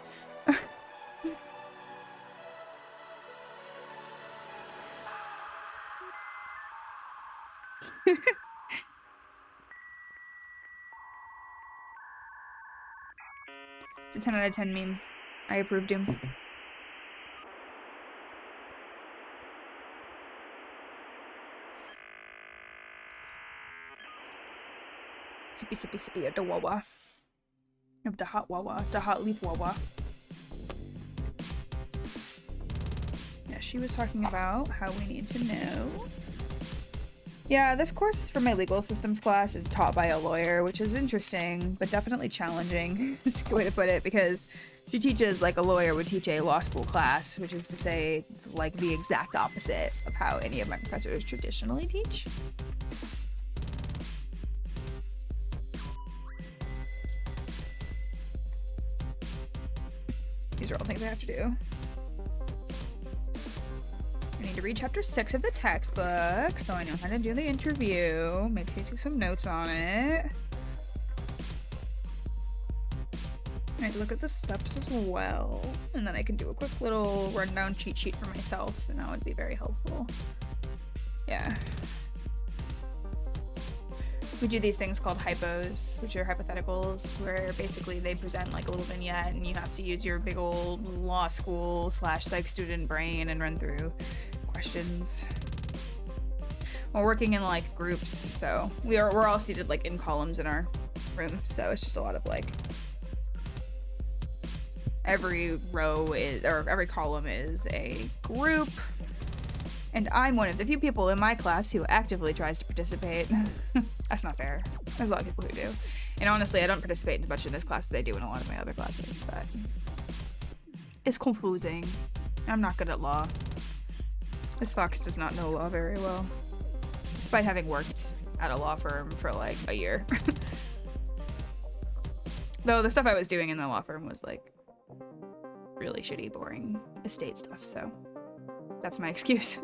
It's a 10 out of 10 meme. I approved him. Sippy sippy sippy of the wawa. Of the hot wawa. The hot leaf wawa. Yeah, she was talking about how we need to know. Yeah, this course for my legal systems class is taught by a lawyer, which is interesting, but definitely challenging. That's a good way to put it, because she teaches like a lawyer would teach a law school class, which is to say, like, the exact opposite of how any of my professors traditionally teach. These are all things I have to do. I need to read chapter 6 of the textbook, so I know how to do the interview. Maybe take some notes on it. I need to look at the steps as well, and then I can do a quick little rundown cheat sheet for myself, and that would be very helpful. Yeah. We do these things called hypos, which are hypotheticals, where basically they present like a little vignette and you have to use your big old law school / psych student brain and run through questions. We're working in like groups, so we're all seated like in columns in our room, so it's just a lot of like every row is, or every column is a group. And I'm one of the few people in my class who actively tries to participate. That's not fair. There's a lot of people who do. And honestly, I don't participate as much in this class as I do in a lot of my other classes, but it's confusing. I'm not good at law. This fox does not know law very well, despite having worked at a law firm for like a year. Though the stuff I was doing in the law firm was like really shitty, boring estate stuff, so that's my excuse.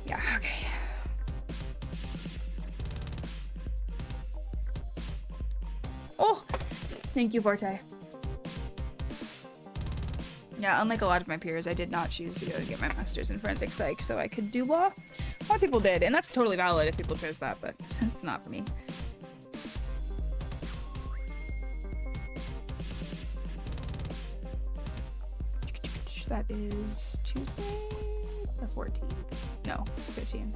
Yeah, okay. Oh, thank you, Forte. Yeah, unlike a lot of my peers, I did not choose to go get my master's in forensic psych so I could do law. A lot of people did, and that's totally valid if people chose that, but it's not for me. That is Tuesday, the 14th. No, 15th.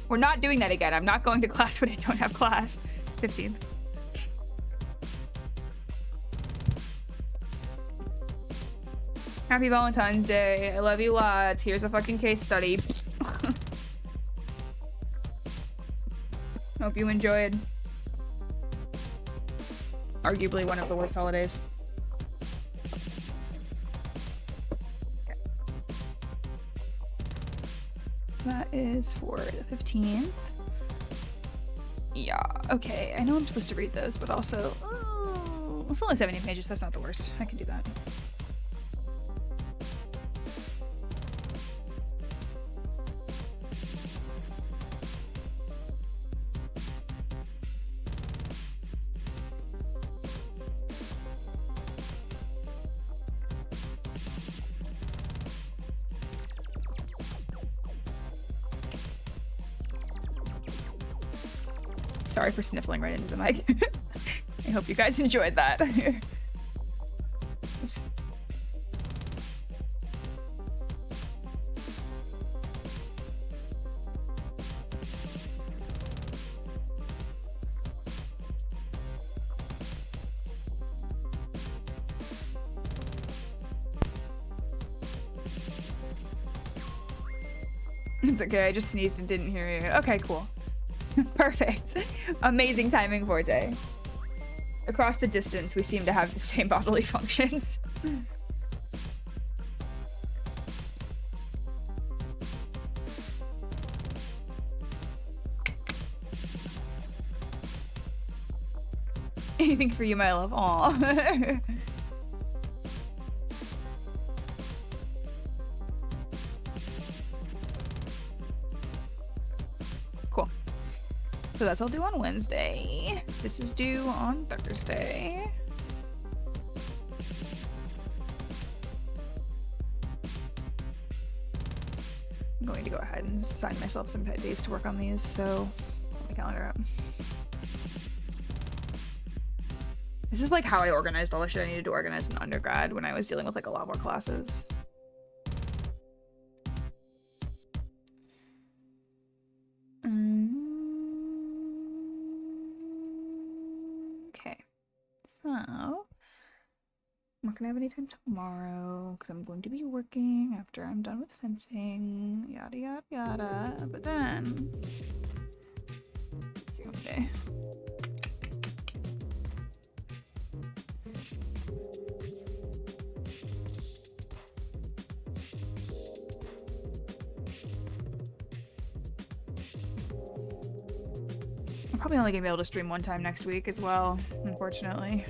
We're not doing that again. I'm not going to class when I don't have class. 15th. Happy Valentine's Day. I love you lots. Here's a fucking case study. Hope you enjoyed. Arguably one of the worst holidays. Okay. That is for the 15th. Yeah, okay. I know I'm supposed to read those, but also... it's only 70 pages. That's not the worst. I can do that. Sorry for sniffling right into the mic. I hope you guys enjoyed that. Oops. It's okay, I just sneezed and didn't hear you. Okay, cool. Perfect. Amazing timing, Forte. Across the distance, we seem to have the same bodily functions. Anything for you, my love. Aw. Cool. So that's all due on Wednesday. This is due on Thursday. I'm going to go ahead and assign myself some days to work on these, so put my calendar up. This is like how I organized all the shit I needed to organize in undergrad when I was dealing with like a lot more classes. Okay, so I'm not gonna have any time tomorrow because I'm going to be working after I'm done with fencing, yada yada yada. But then, okay. I'm probably only gonna be able to stream one time next week as well, unfortunately.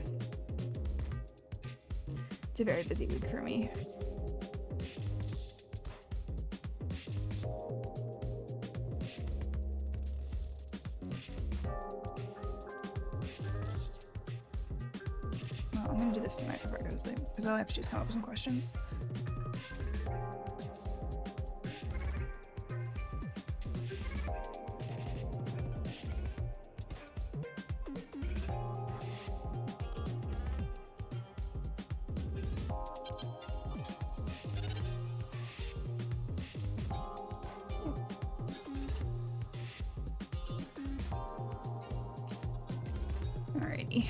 It's a very busy week for me. Well, I'm gonna do this tonight before I go to sleep, because all I have to do is come up with some questions. Alrighty.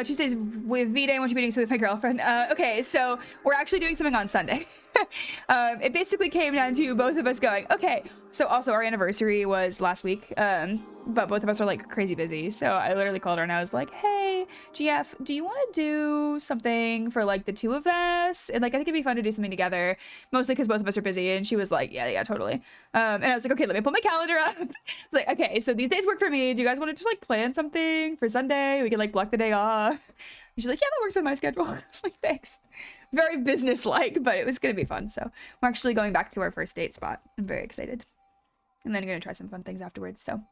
Tuesdays with V-Day. I want you meeting with my girlfriend. Okay, so we're actually doing something on Sunday. It basically came down to both of us going, okay, so also our anniversary was last week, but both of us are like crazy busy. So I literally called her and I was like, hey, GF, do you want to do something for like the two of us? And like, I think it'd be fun to do something together, mostly because both of us are busy. And she was like, yeah, totally. And I was like, okay, let me pull my calendar up. It's like, okay, so these days work for me. Do you guys want to just like plan something for Sunday? We can like block the day off. And she's like, yeah, that works with my schedule. I was like, thanks. Very business-like, but it was gonna be fun. So we're actually going back to our first date spot. I'm very excited. And then I'm gonna try some fun things afterwards, so.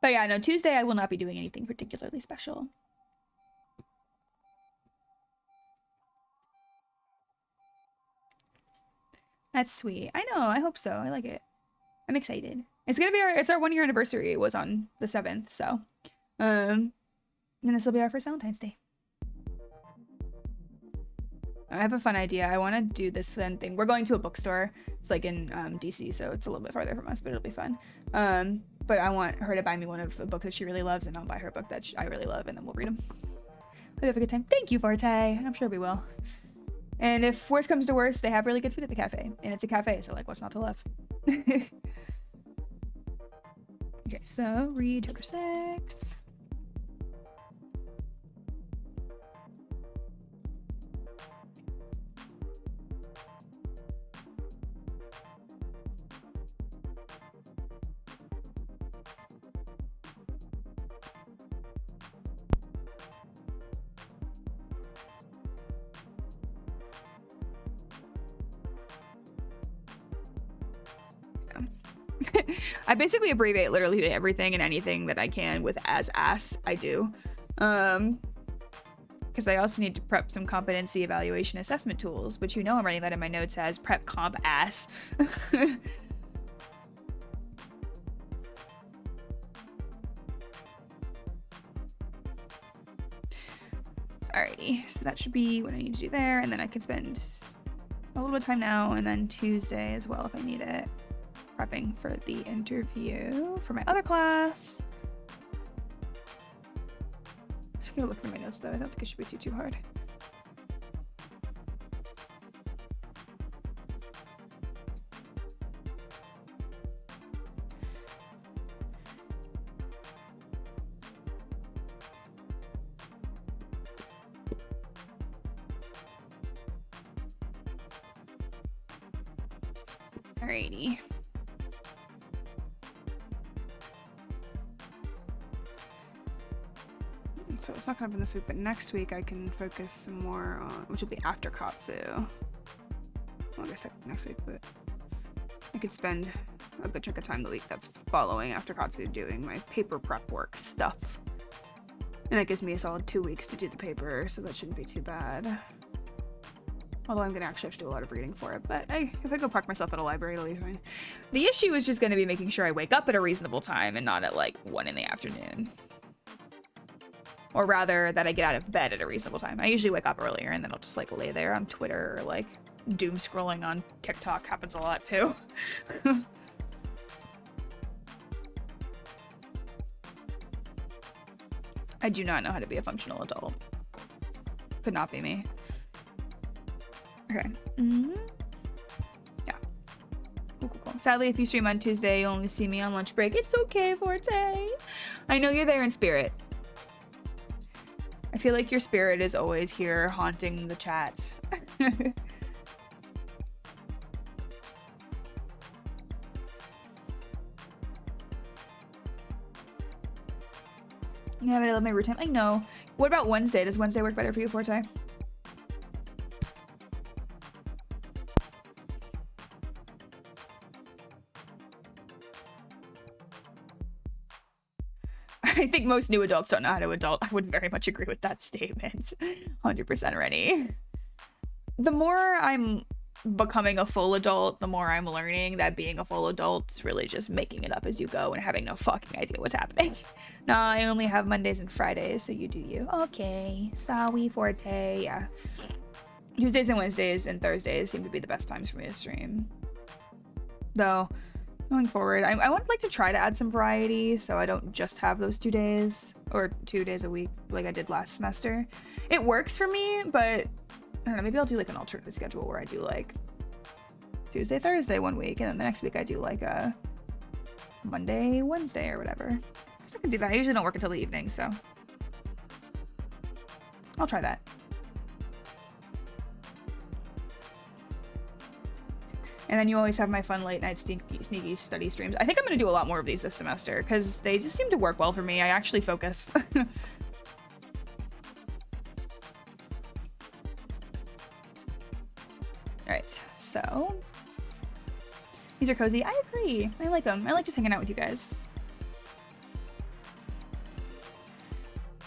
But yeah, no, Tuesday I will not be doing anything particularly special. That's sweet. I know, I hope so. I like it. I'm excited. It's gonna be it's our 1-year anniversary. It was on the 7th, so. And this will be our first Valentine's Day. I have a fun idea. I want to do this fun thing. We're going to a bookstore. It's like in DC, so it's a little bit farther from us, but it'll be fun. But I want her to buy me one of a book that she really loves, and I'll buy her a book that I really love, and then we'll read them. We'll have a good time. Thank you, Forte. I'm sure we will. And if worst comes to worst, they have really good food at the cafe. And it's a cafe, so like, what's not to love? Okay, so read chapter 6. I basically abbreviate literally everything and anything that I can with as ass. I do. Because I also need to prep some competency evaluation assessment tools, which I'm writing that in my notes as prep comp ass. Alrighty, so that should be what I need to do there, and then I can spend a little bit of time now, and then Tuesday as well if I need it, prepping for the interview for my other class. I'm just gonna look through my notes though. I don't think it should be too hard. Alrighty. So it's not gonna happen this week, but next week I can focus some more on, which will be after Katsu. Well, I guess next week, but I could spend a good chunk of time the week that's following after Katsu doing my paper prep work stuff. And that gives me a solid 2 weeks to do the paper, so that shouldn't be too bad. Although I'm gonna actually have to do a lot of reading for it, but if I go park myself at a library, it'll be fine. The issue is just gonna be making sure I wake up at a reasonable time and not at like 1 in the afternoon. Or rather, that I get out of bed at a reasonable time. I usually wake up earlier and then I'll just like lay there on Twitter or like doom scrolling on TikTok happens a lot too. I do not know how to be a functional adult. Could not be me. Okay. Yeah. Cool. Sadly, if you stream on Tuesday, you'll only see me on lunch break. It's okay, Forte. I know you're there in spirit. I feel like your spirit is always here haunting the chat. Yeah, but I love my routine. I know. What about Wednesday? Does Wednesday work better for you, Forte? I think most new adults don't know how to adult. I would very much agree with that statement. 100% Rennie. The more I'm becoming a full adult, the more I'm learning that being a full adult is really just making it up as you go and having no fucking idea what's happening. Nah, I only have Mondays and Fridays, so you do you. Okay, sorry, Forte, yeah. Tuesdays and Wednesdays and Thursdays seem to be the best times for me to stream. Though, going forward, I would like to try to add some variety so I don't just have those 2 days or 2 days a week like I did last semester. It works for me, but I don't know, maybe I'll do like an alternate schedule where I do like Tuesday, Thursday 1 week, and then the next week I do like a Monday, Wednesday or whatever. I guess I can do that. I usually don't work until the evening, so I'll try that. And then you always have my fun late night sneaky study streams. I think I'm going to do a lot more of these this semester because they just seem to work well for me. I actually focus. Alright, so these are cozy. I agree. I like them. I like just hanging out with you guys.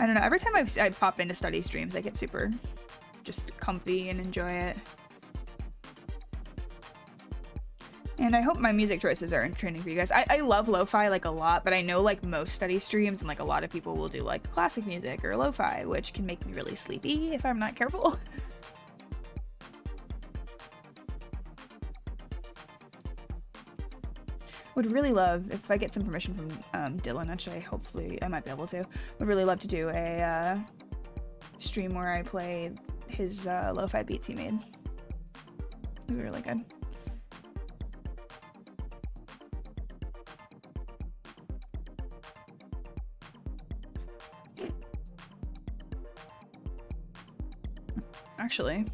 I don't know. Every time I pop into study streams, I get super just comfy and enjoy it. And I hope my music choices are entertaining for you guys. I love lo-fi like a lot, but I know like most study streams and like a lot of people will do like classic music or lo-fi, which can make me really sleepy if I'm not careful. Would really love, if I get some permission from Dylan, which hopefully I might be able to, would really love to do a stream where I play his lo-fi beats he made. It was really good. Actually,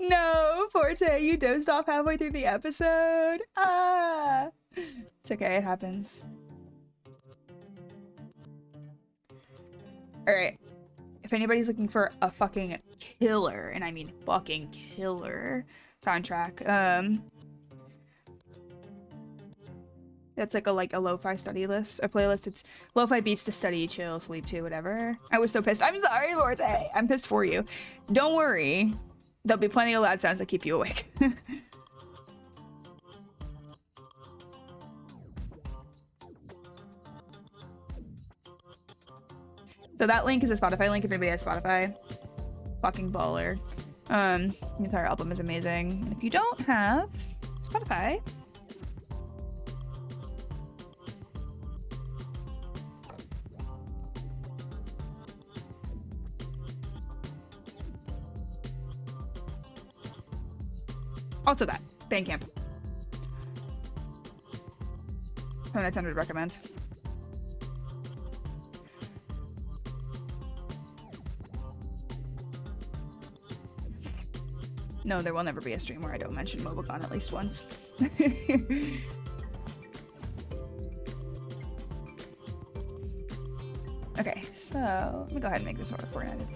No, Forte, you dozed off halfway through the episode. Ah. It's okay, it happens. Alright. If anybody's looking for a fucking killer, and I mean fucking killer soundtrack, that's like a lo-fi study list, a playlist. It's lo-fi beats to study, chill, sleep to, whatever. I was so pissed. I'm sorry, Forte. I'm pissed for you. Don't worry. There'll be plenty of loud sounds that keep you awake. So that link is a Spotify link if anybody has Spotify. Fucking baller. The entire album is amazing. And if you don't have Spotify, also that Bandcamp. Oh, that's 100 recommend. No, there will never be a stream where I don't mention Mobicon at least once. Okay, so let me go ahead and make this over 400.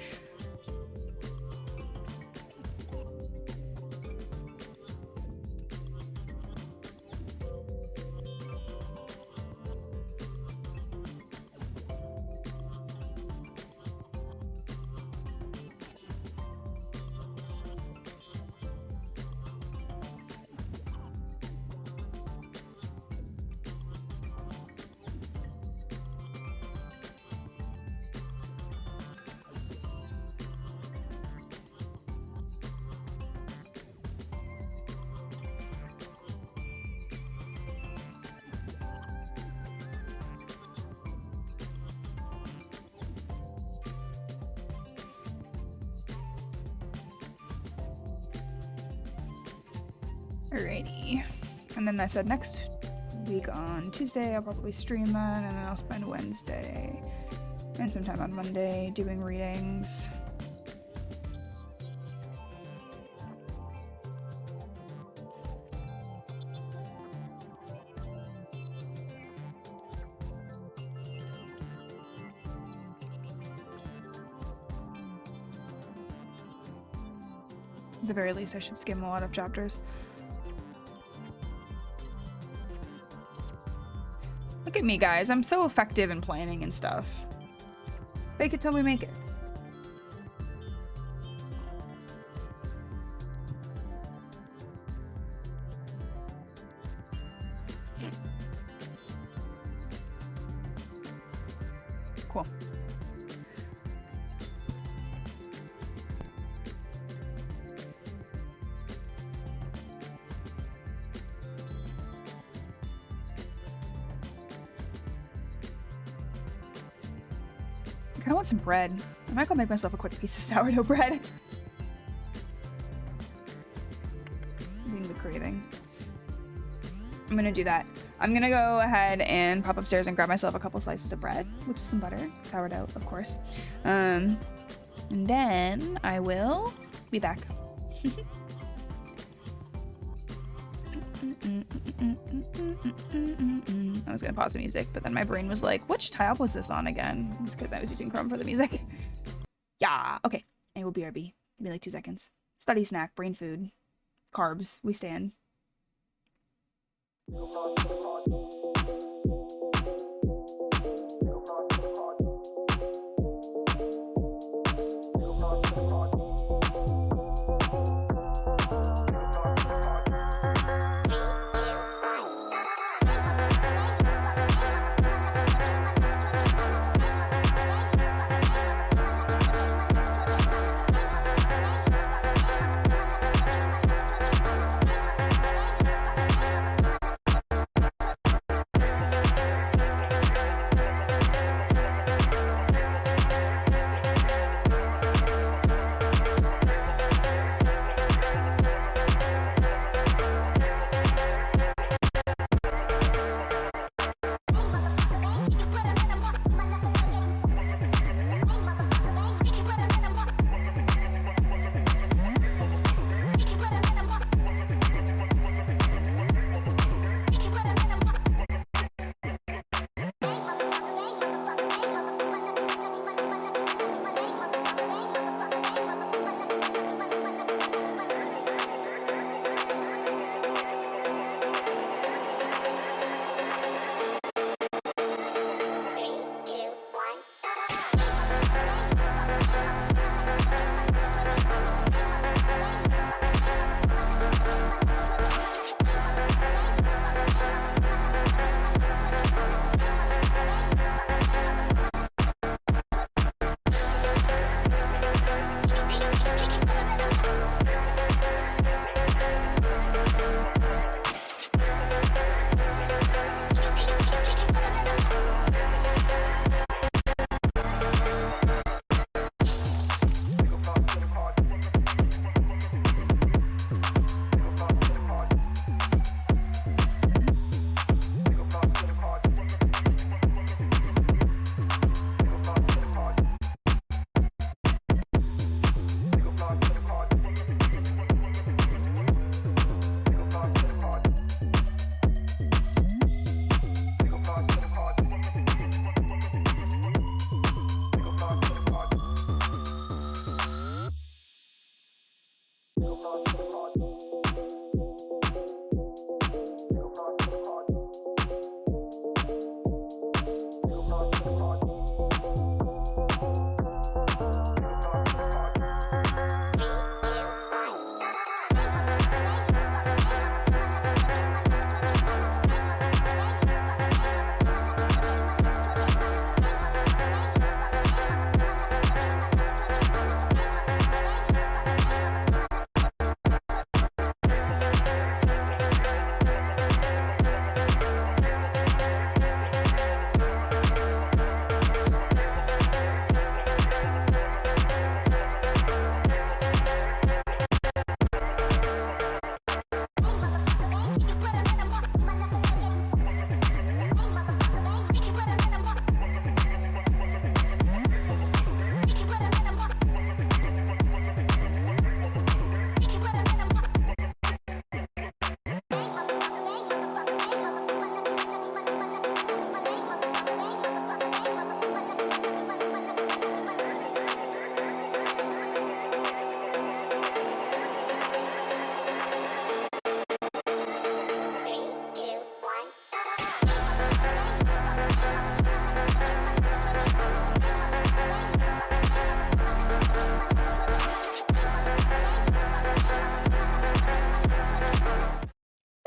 Alrighty. And then I said next week on Tuesday I'll probably stream that, and then I'll spend Wednesday and sometime on Monday doing readings. At the very least, I should skim a lot of chapters. Look at me, guys. I'm so effective in planning and stuff. Fake it till we make it. Cool. I kind of want some bread. I might go make myself a quick piece of sourdough bread. Being the craving. I'm gonna do that. I'm gonna go ahead and pop upstairs and grab myself a couple slices of bread, which is some butter, sourdough, of course. And then I will be back. I was gonna pause the music, but then my brain was like, which tab was this on again? It's because I was using Chrome for the music. Yeah, okay. I will BRB. Give me like 2 seconds. Study snack, brain food, carbs, we stand.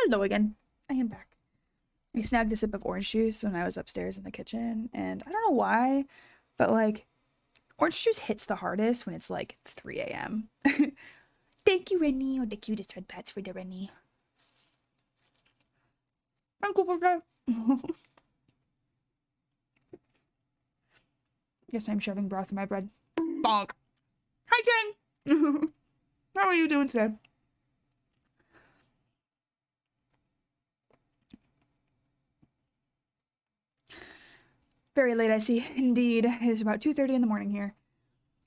Hello again. I am back. I snagged a sip of orange juice when I was upstairs in the kitchen, and I don't know why, but like, orange juice hits the hardest when it's like 3 a.m. Thank you, Rennie, or the cutest red pets for the Rennie. Uncle for that. Guess I'm shoving broth in my bread. Bonk. Hi, Jen. How are you doing today? Very late, I see. Indeed. It is about 2:30 in the morning here.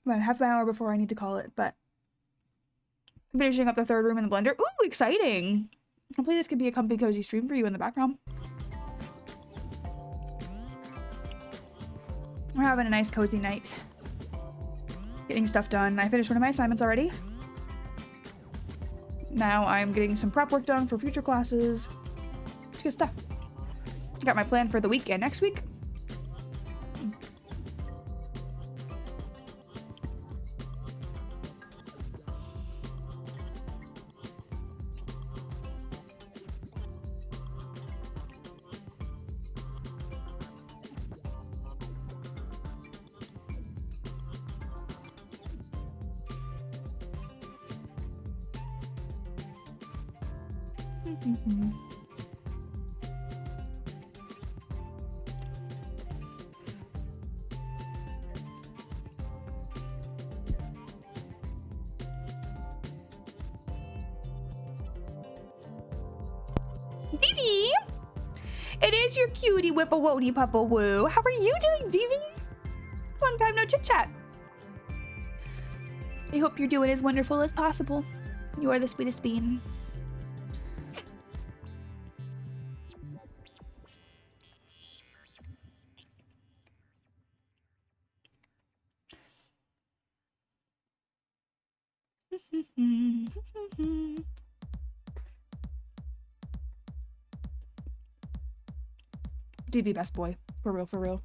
About half an hour before I need to call it, but finishing up the third room in the blender. Ooh, exciting! Hopefully this could be a comfy, cozy stream for you in the background. We're having a nice, cozy night. Getting stuff done. I finished one of my assignments already. Now I'm getting some prep work done for future classes. It's good stuff. Got my plan for the weekend next week. Divvy! It is your cutie whippa-wony puppa-woo. How are you doing, Divvy? Long time no chit-chat. I hope you're doing as wonderful as possible. You are the sweetest bean. DV best boy. For real, for real.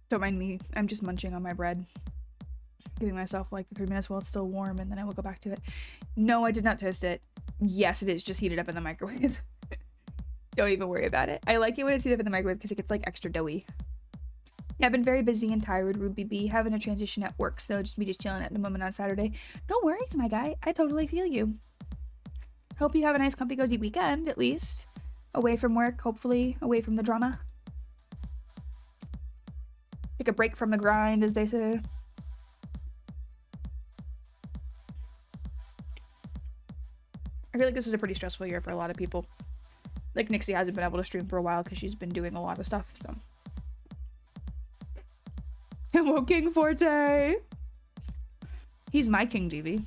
Don't mind me. I'm just munching on my bread. Giving myself like the 3 minutes while it's still warm, and then I will go back to it. No, I did not toast it. Yes, it is just heated up in the microwave. Don't even worry about it. I like it when it's heated up in the microwave because it gets like extra doughy. Yeah, I've been very busy and tired, Ruby B, having a transition at work, so just chilling at the moment on Saturday. No worries, my guy. I totally feel you. Hope you have a nice, comfy, cozy weekend, at least. Away from work, hopefully. Away from the drama. Take a break from the grind, as they say. I feel like this is a pretty stressful year for a lot of people. Like, Nixie hasn't been able to stream for a while because she's been doing a lot of stuff, so. Hello, King Forte! He's my King DV.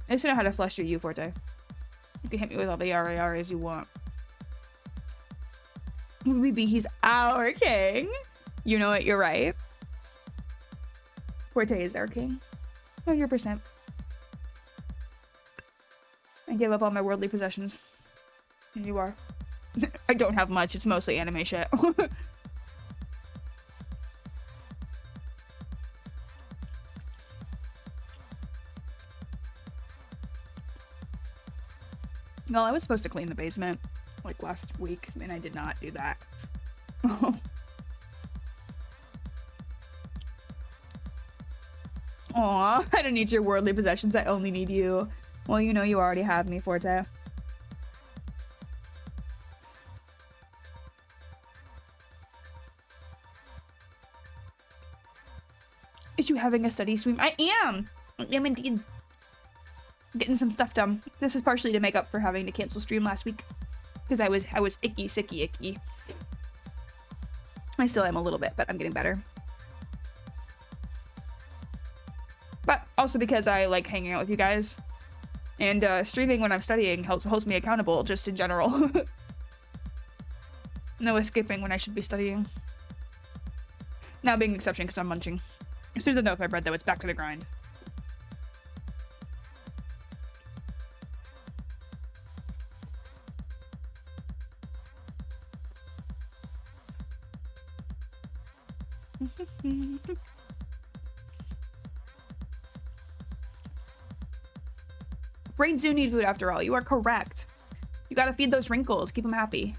I just know how to flush you, Forte. You can hit me with all the RARs you want. Maybe he's our king. You know what? You're right. Forte is our king. 100%. I gave up all my worldly possessions. And you are. I don't have much. It's mostly anime shit. Well, I was supposed to clean the basement like last week, and I did not do that. Aw, I don't need your worldly possessions. I only need you. Well, you know you already have me, Forte. Is you having a study stream? I am! I am indeed. Getting some stuff done. This is partially to make up for having to cancel stream last week. Because I was icky, sicky, icky. I still am a little bit, but I'm getting better. But also because I like hanging out with you guys. And streaming when I'm studying holds me accountable, just in general. No escaping when I should be studying. Now being an exception because I'm munching. As soon as I know if my bread, though, it's back to the grind. Brains do need food after all. You are correct. You gotta feed those wrinkles. Keep them happy.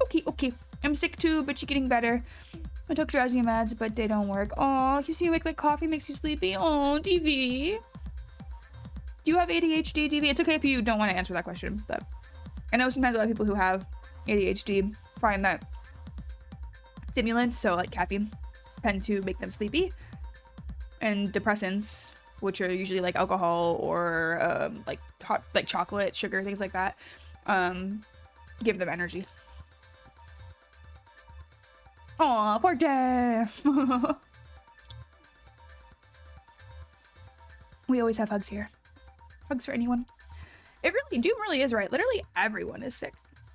Okay, okay. I'm sick too, but you're getting better. I took drowsy meds, but they don't work. Aw, you see you make like coffee makes you sleepy. Aw, DV. Do you have ADHD, DV? It's okay if you don't want to answer that question, but I know sometimes a lot of people who have ADHD find that stimulants, so like caffeine, tend to make them sleepy. And depressants, which are usually like alcohol or like hot, like chocolate, sugar, things like that, give them energy. Aw, poor day. We always have hugs here. Hugs for anyone. It really, Doom really is right. Literally everyone is sick.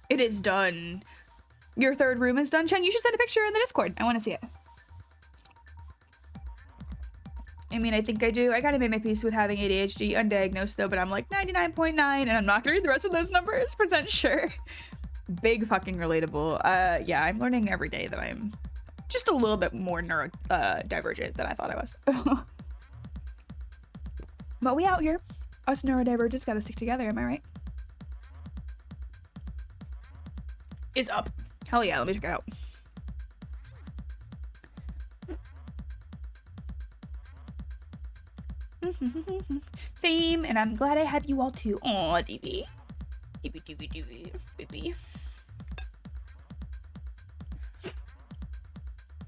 It is done. Your third room is done, Cheng. You should send a picture in the Discord. I want to see it. I mean, I think I do. I gotta make my peace with having ADHD undiagnosed though, but I'm like 99.9 and I'm not gonna read the rest of those numbers, % sure. Big fucking relatable. Yeah, I'm learning every day that I'm just a little bit more neurodivergent than I thought I was. But we out here. Us neurodivergents gotta stick together, am I right? Is up. Hell yeah, let me check it out. Same, and I'm glad I have you all too. Aw, DB. DB.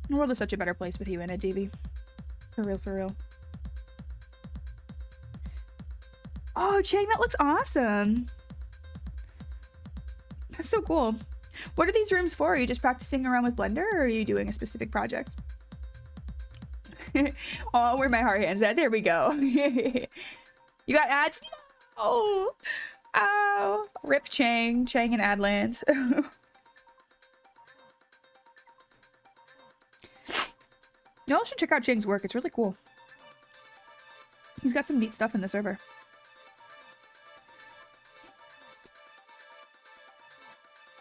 The world is such a better place with you in it, DB. For real, for real. Oh, Chang, that looks awesome. That's so cool. What are these rooms for? Are you just practicing around with Blender, or are you doing a specific project? Oh, where my heart hand's at. There we go. You got ads? No! Ow. Rip Chang and Adlands. Y'all should check out Chang's work. It's really cool. He's got some neat stuff in the server.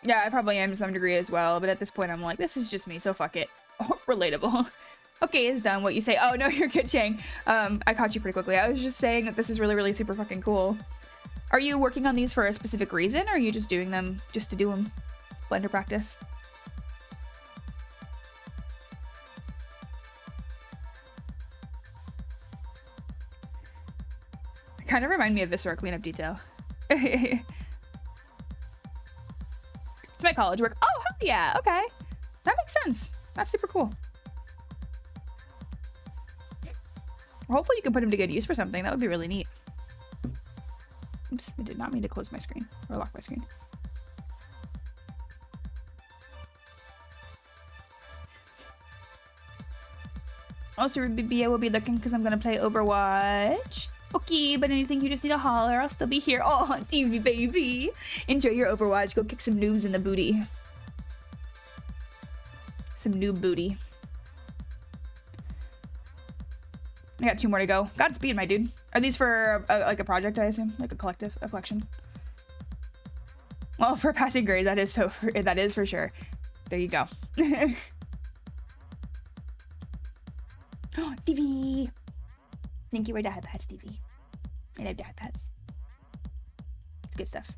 Yeah, I probably am to some degree as well, but at this point I'm like, this is just me, so fuck it. Oh, relatable. Okay, it's done. What you say? Oh, no, you're good, Chang. I caught you pretty quickly. I was just saying that this is really, really super fucking cool. Are you working on these for a specific reason, or are you just doing them just to do them? Blender practice? Kind of remind me of Viscera cleanup detail. It's my college work. Oh, hell yeah. Okay. That makes sense. That's super cool. Hopefully you can put them to good use for something. That would be really neat. Oops, I did not mean to close my screen or lock my screen. Also, BBA will be looking because I'm gonna play Overwatch. Okay, but anything you just need to holler, I'll still be here. Oh, TV baby. Enjoy your Overwatch. Go kick some noobs in the booty. Some noob booty. I got 2 more to go. Godspeed, my dude. Are these for like a project, I assume? Like a collection? Well, for passing grades, that is for sure. There you go. Oh, TV. Thank you for dad pads, TV. I love dad pads. It's good stuff.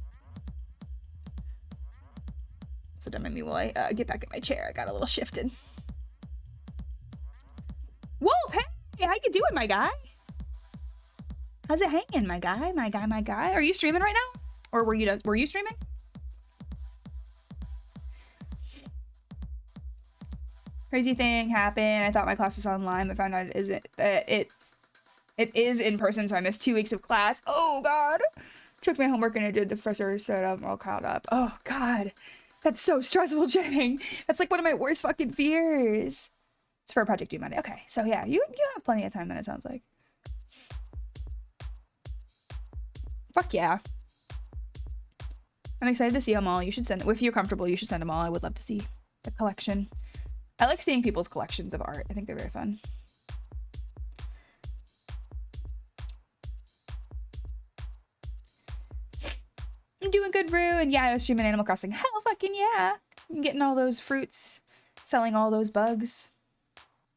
So don't make me while I get back in my chair. I got a little shifted. Wolf, hey, how you doing, my guy? How's it hanging, my guy? My guy. Are you streaming right now? Or were you streaming? Crazy thing happened. I thought my class was online, but found out it isn't. It is in person, so I missed 2 weeks of class. Oh God! Took my homework and I did. The professor said I'm all caught up. Oh God, that's so stressful, Jang. That's like one of my worst fucking fears. It's for a project due Monday. Okay, so yeah, you have plenty of time then. It sounds like. Fuck yeah. I'm excited to see them all. You should send. If you're comfortable, you should send them all. I would love to see the collection. I like seeing people's collections of art. I think they're very fun. I'm doing good, Rue. And yeah, I was streaming Animal Crossing. Hell fucking yeah. I'm getting all those fruits, selling all those bugs,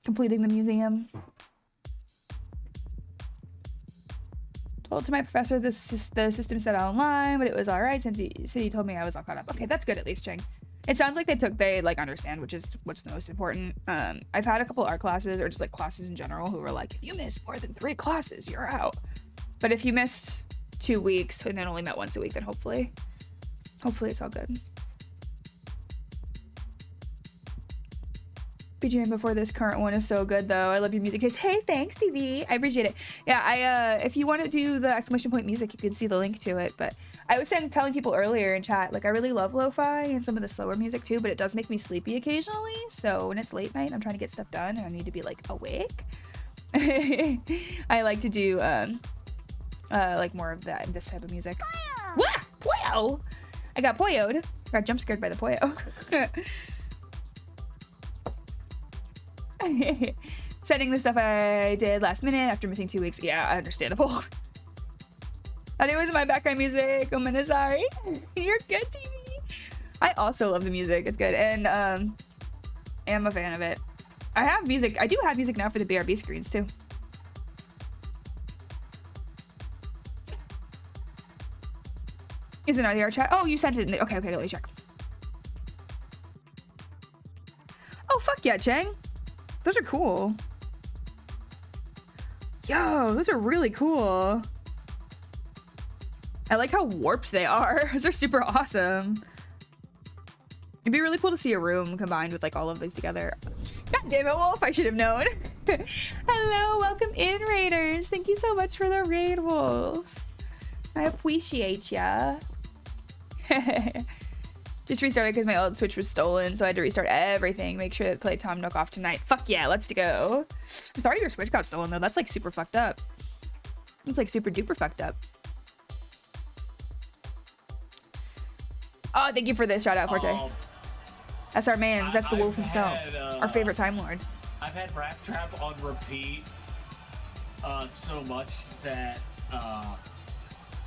completing the museum. Told to my professor the system said online, but it was all right since he told me I was all caught up. Okay, that's good at least, Cheng. It sounds like they like understand, which is what's the most important. I've had a couple art classes or just like classes in general who were like, if you miss more than 3 classes, you're out. But if you missed 2 weeks and then only met once a week, then hopefully it's all good. BGM before this current one is so good though. I love your music taste. Hey, thanks, TV. I appreciate it. Yeah, if you want to do the exclamation point music, you can see the link to it. But I was telling people earlier in chat, like I really love lo-fi and some of the slower music too, but it does make me sleepy occasionally. So when it's late night and I'm trying to get stuff done and I need to be like awake, I like to do like more of this type of music. Wah! Poyo! I got poyoed. Got jump scared by the poyo. Sending the stuff I did last minute after missing 2 weeks. Yeah, understandable. And it was my background music. I'm sorry. You're good, TV. I also love the music. It's good. And am a fan of it. I have music. I do have music now for the BRB screens too. Is it in our chat? Oh, you sent it in the... Okay, let me check. Oh, fuck yeah, Cheng. Those are cool. Yo, those are really cool. I like how warped they are. Those are super awesome. It'd be really cool to see a room combined with like all of these together. God damn it, Wolf, I should have known. Hello, welcome in, Raiders. Thank you so much for the raid, Wolf. I appreciate ya. Just restarted because my old Switch was stolen, so I had to restart everything. Make sure that play Tom Nook off tonight. Fuck yeah, let's go. I'm sorry your Switch got stolen though. That's like super fucked up. It's like super duper fucked up. Oh, thank you for this shout out, Forte. That's our mans. That's the wolf himself. Our favorite Time Lord. I've had Rap Trap on repeat so much that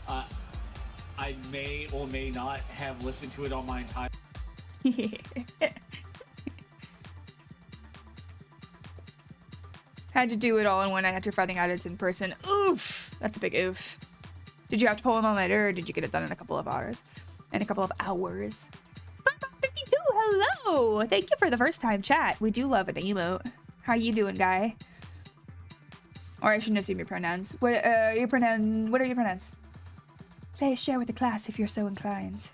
I may or may not have listened to it on my entire... How'd you do it all in one night after finding out it's in person? Oof! That's a big oof. Did you have to pull an all-nighter or did you get it done in a couple of hours? In a couple of hours. 52, hello! Thank you for the first time chat. We do love an emote. How you doing, guy? Or I shouldn't assume your pronouns. What are your pronouns? Please share with the class if you're so inclined.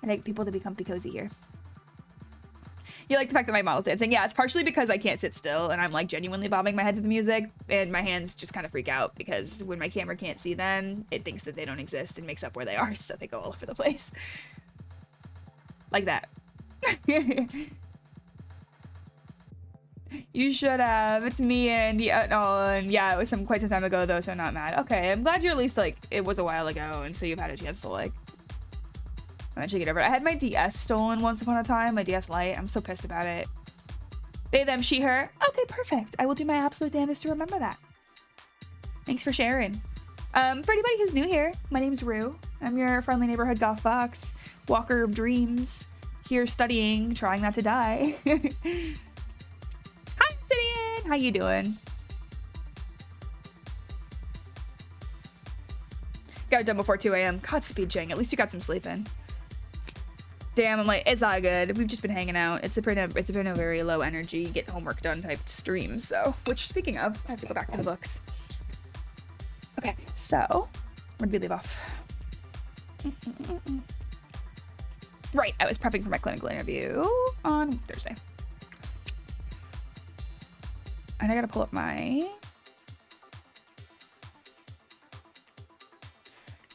I like people to be comfy cozy here. You like the fact that my model's dancing? Yeah, it's partially because I can't sit still and I'm like genuinely bobbing my head to the music and my hands just kind of freak out because when my camera can't see them, it thinks that they don't exist and makes up where they are, so they go all over the place. Like that. You should have. It's me and yeah, no, and yeah, it was quite some time ago though, so not mad. Okay, I'm glad you're at least like it was a while ago, and so you've had a chance to like eventually get over it. I had my DS stolen once upon a time, my DS Lite. I'm so pissed about it. They, them, she, her. Okay, perfect. I will do my absolute damnedest to remember that. Thanks for sharing. For anybody who's new here, my name's Rue. I'm your friendly neighborhood goth fox, walker of dreams, here studying, trying not to die. Hi, Obsidian! How you doing? Got it done before 2 a.m. Godspeed, Jing. At least you got some sleep in. Damn, I'm like, it's all good. We've just been hanging out. It's been a very low energy, get homework done type stream. So, which speaking of, I have to go back to the books. Okay, so where did we leave off? Right, I was prepping for my clinical interview on Thursday. And I gotta pull up my...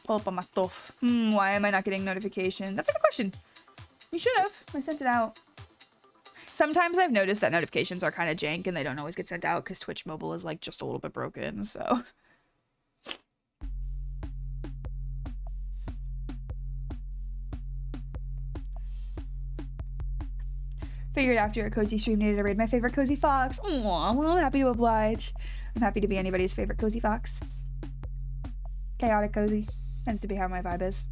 Pull up on my stuff. Why am I not getting notification? That's a good question. You should have. I sent it out. Sometimes I've noticed that notifications are kind of jank and they don't always get sent out because Twitch mobile is like just a little bit broken, so... Figured after a cozy stream needed to raid my favorite cozy fox. Aww, well, I'm happy to oblige. I'm happy to be anybody's favorite cozy fox. Chaotic cozy. Tends to be how my vibe is.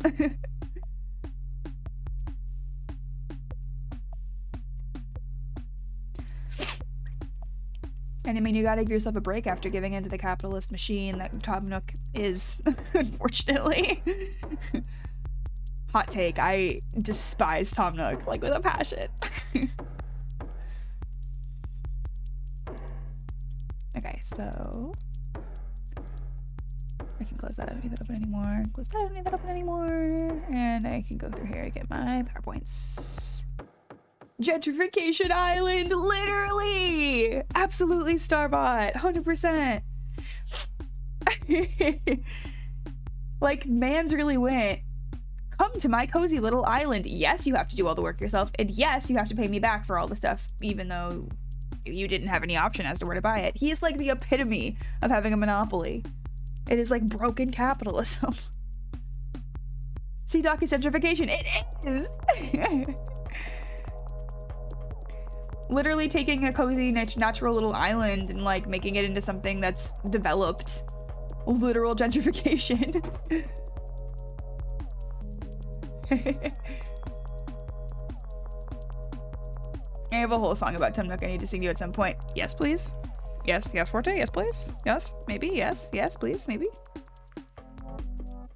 And I mean, you gotta give yourself a break after giving into the capitalist machine that Tom Nook is, unfortunately. Hot take, I despise Tom Nook, like, with a passion. Okay, so... I can close that. I don't need that open anymore. Close that. I don't need that open anymore. And I can go through here to get my PowerPoints. Gentrification Island, literally! Absolutely, Starbot, 100%. Like, mans really went, come to my cozy little island. Yes, you have to do all the work yourself. And yes, you have to pay me back for all the stuff, even though you didn't have any option as to where to buy it. He is like the epitome of having a monopoly. It is like broken capitalism. See, Doc, is gentrification. It is! Literally taking a cozy, natural little island and like making it into something that's developed. Literal gentrification. I have a whole song about Tom Nook I need to sing to you at some point. Yes, please. Yes, yes, Forte. Yes, please. Yes, maybe. Yes, yes, please, maybe.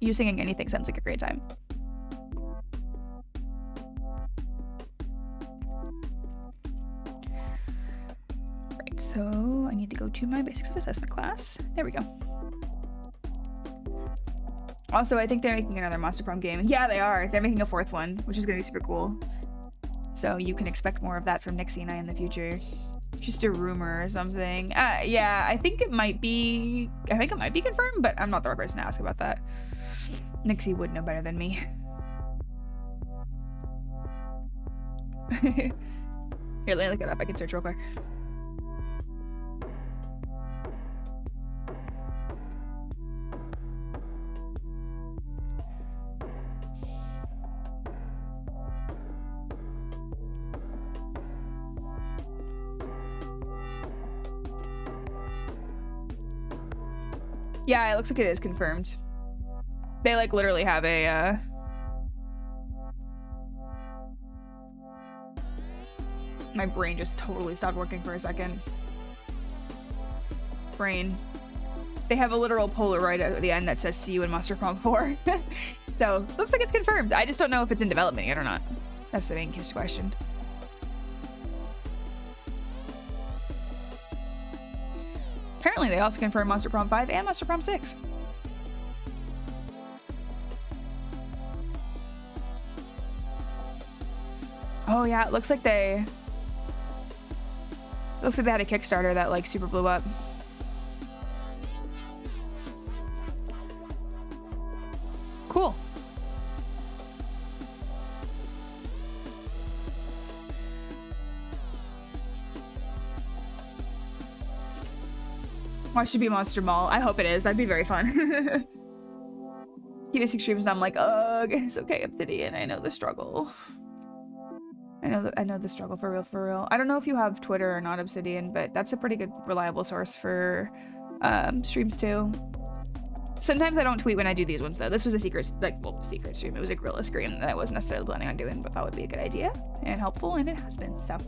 You singing anything sounds like a great time. Right, so I need to go to my basics of assessment class. There we go. Also, I think they're making another Monster Prom game. Yeah, they are. They're making a 4th one, which is going to be super cool. So you can expect more of that from Nixie and I in the future. Just a rumor or something. Yeah, I think it might be confirmed, but I'm not the right person to ask about that. Nixie would know better than me. Here, let me look it up. I can search real quick. Yeah, it looks like it is confirmed. They like literally have a my brain just totally stopped working for a second. Brain. They have a literal Polaroid at the end that says see you in Monster Prom 4. So, looks like it's confirmed. I just don't know if it's in development yet or not. That's the main question. Apparently, they also confirmed Monster Prom 5 and Monster Prom 6. Oh yeah, it looks like they had a Kickstarter that like super blew up. Cool. Watch to be Monster Mall. I hope it is. That'd be very fun. Keep it extremes, and I'm like, ugh, it's okay, Obsidian. I know the struggle. I know the struggle for real, for real. I don't know if you have Twitter or not, Obsidian, but that's a pretty good, reliable source for streams too. Sometimes I don't tweet when I do these ones though. This was a secret, secret stream. It was a gorilla stream that I wasn't necessarily planning on doing, but that would be a good idea and helpful, and it has been, so.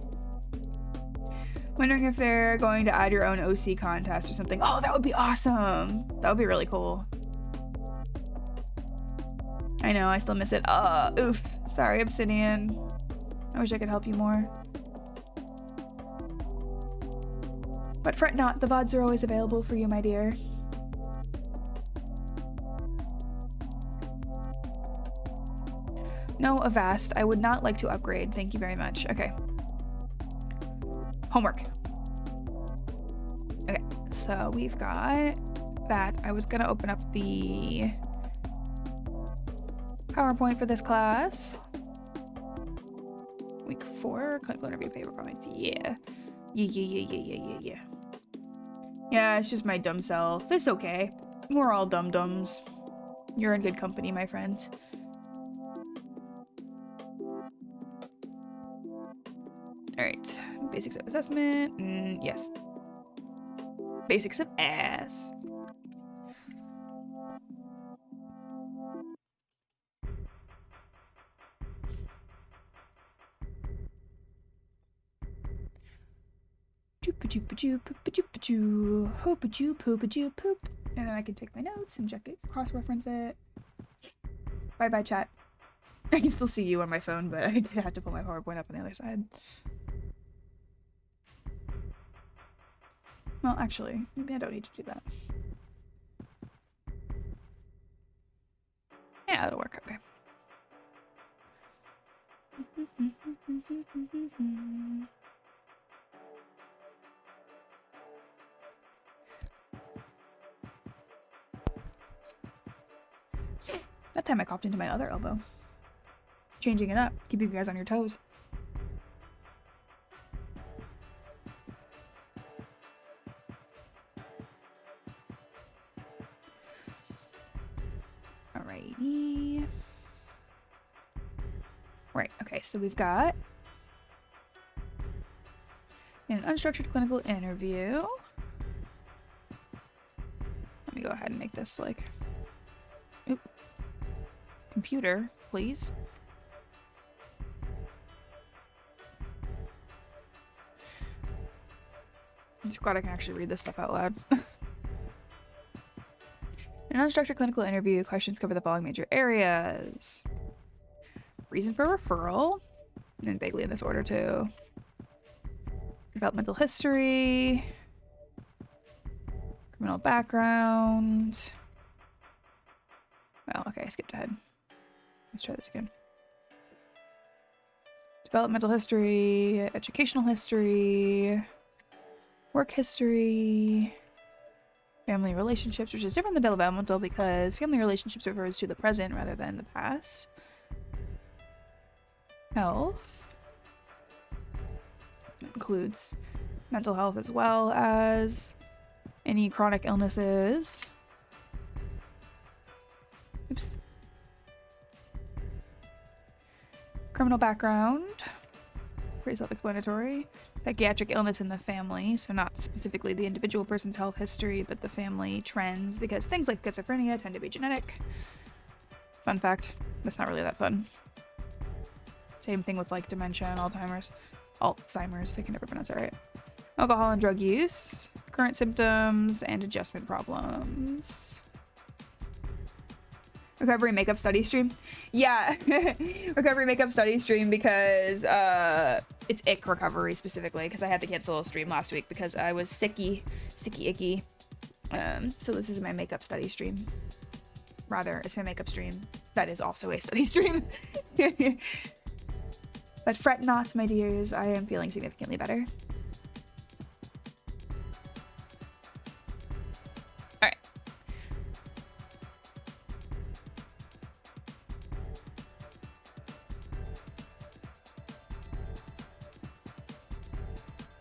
Wondering if they're going to add your own OC contest or something. Oh, that would be awesome. That would be really cool. I know, I still miss it. Oof. Sorry, Obsidian. I wish I could help you more. But fret not, the VODs are always available for you, my dear. No, Avast. I would not like to upgrade. Thank you very much. Okay. Homework. Okay, so we've got that. I was gonna open up the PowerPoint for this class. Week 4, clinical interview paper points. Yeah. Yeah. Yeah, it's just my dumb self. It's okay. We're all dum-dums. You're in good company, my friend. Alright. Basics of assessment. Yes. Basics of ass. Poop. And then I can take my notes and check it, cross-reference it. Bye-bye, chat. I can still see you on my phone, but I had to pull my PowerPoint up on the other side. Well, actually, maybe I don't need to do that. Yeah, that'll work. Okay. That time I coughed into my other elbow. Changing it up, keeping you guys on your toes. Alrighty. Right, okay, so we've got an unstructured clinical interview. Let me go ahead and make this like... Oop. Computer, please. I'm just glad I can actually read this stuff out loud. In an unstructured clinical interview, questions cover the following major areas. Reason for referral, and vaguely in this order too. Developmental history. Criminal background. Well, okay, I skipped ahead. Let's try this again. Developmental history, educational history, work history, family relationships, which is different than developmental because family relationships refers to the present rather than the past. Health. It includes mental health as well as any chronic illnesses. Oops. Criminal background. Pretty self-explanatory. Psychiatric illness in the family, so not specifically the individual person's health history, but the family trends, because things like schizophrenia tend to be genetic. Fun fact, that's not really that fun. Same thing with like dementia and Alzheimer's, I can never pronounce it right. Alcohol and drug use, current symptoms, and adjustment problems. Recovery makeup study stream. Yeah, recovery makeup study stream because it's ick recovery specifically because I had to cancel a stream last week because I was sicky icky. So this is my makeup study stream. Rather, it's my makeup stream. That is also a study stream. But fret not, my dears. I am feeling significantly better. Alright.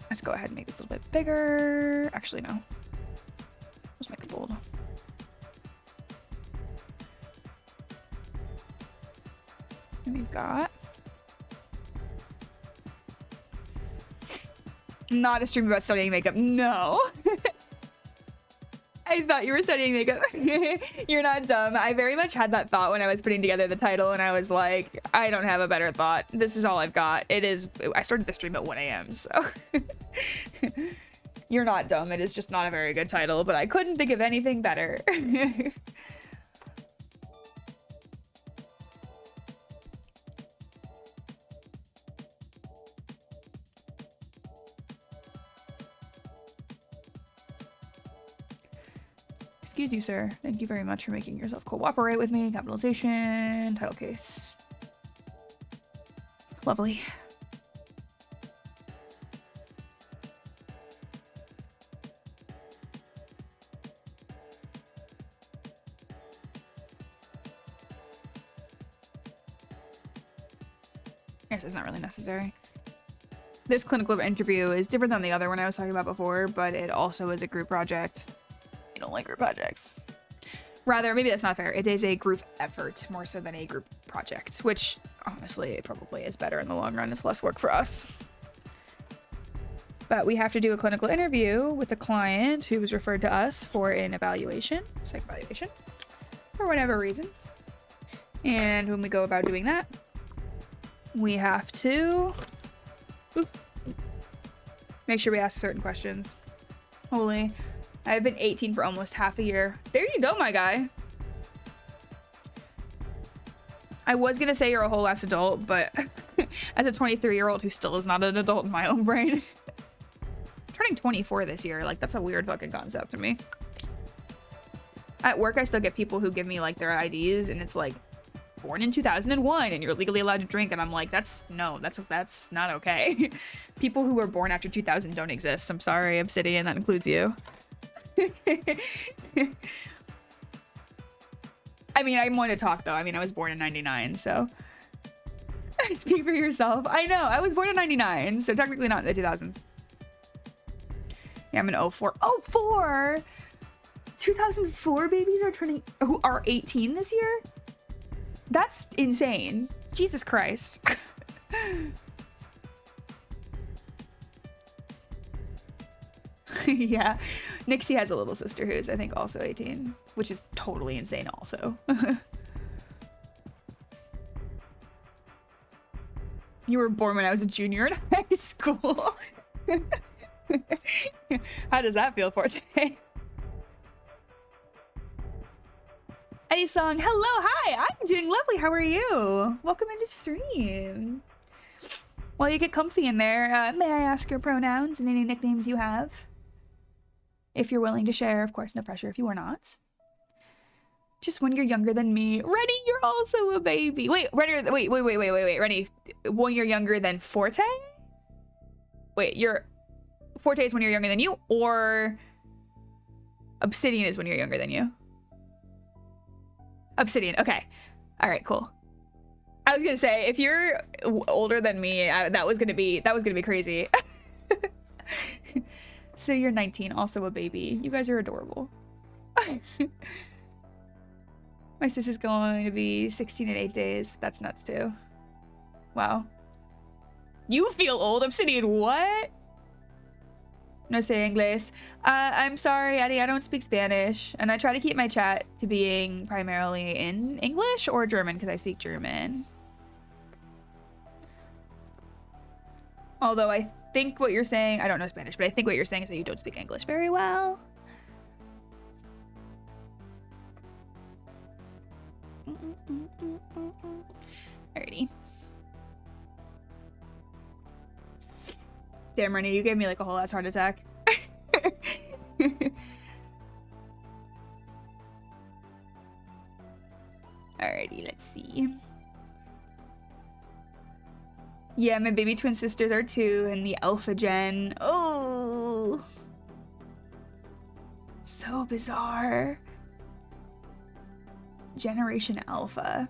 Let's go ahead and make this a little bit bigger. Actually, no. got. Not a stream about studying makeup. No. I thought you were studying makeup. You're not dumb. I very much had that thought when I was putting together the title, and I was like, I don't have a better thought. This is all I've got. It is. I started the stream at 1 a.m., so. You're not dumb. It is just not a very good title, but I couldn't think of anything better. Excuse you, sir. Thank you very much for making yourself cooperate with me. Capitalization, title case. Lovely. I guess it's not really necessary. This clinical interview is different than the other one I was talking about before, but it also is a group project. I don't like group projects. Rather, maybe that's not fair. It is a group effort more so than a group project, which honestly it probably is better in the long run. It's less work for us. But we have to do a clinical interview with the client who was referred to us for an evaluation, psych evaluation, for whatever reason. And when we go about doing that, we have to make sure we ask certain questions. Holy, I've been 18 for almost half a year. There you go, my guy. I was gonna say you're a whole ass adult, but as a 23-year-old who still is not an adult in my own brain, turning 24 this year, like that's a weird fucking concept to me. At work, I still get people who give me like their IDs, and it's like born in 2001 and you're legally allowed to drink, and I'm like, that's not okay. People who were born after 2000 don't exist. I'm sorry, Obsidian, that includes you. I mean, I'm one to talk though. I mean, I was born in 99, so speak for yourself. I know, I was born in 99, so technically not in the 2000s. Yeah, I'm an 04. 04! 2004 babies who are 18 this year? That's insane. Jesus Christ. Yeah. Nixie has a little sister who's, I think, also 18, which is totally insane also. You were born when I was a junior in high school. How does that feel for today? Eddie Song, hello, hi, I'm doing lovely. How are you? Welcome into stream. While you get comfy in there, may I ask your pronouns and any nicknames you have? If you're willing to share, of course, no pressure if you are not. Just when you're younger than me. Rennie, you're also a baby. Wait, Rennie, wait. Rennie, 1 year younger than Forte? Wait, Forte is 1 year younger than you, or Obsidian is 1 year younger than you? Obsidian, okay. All right, cool. I was gonna say, if you're older than me, that was gonna be crazy. So you're 19, also a baby. You guys are adorable. My sis is going to be 16 in 8 days. That's nuts too. Wow. You feel old, Obsidian, what? No sé inglés. I'm sorry, Eddie, I don't speak Spanish. And I try to keep my chat to being primarily in English or German because I speak German. Although I think what you're saying, I don't know Spanish, but I think what you're saying is that you don't speak English very well. Alrighty. Damn, Rennie, you gave me like a whole ass heart attack. Alrighty, let's see. Yeah, my baby twin sisters are 2 in the alpha gen. Oh, so bizarre. Generation Alpha.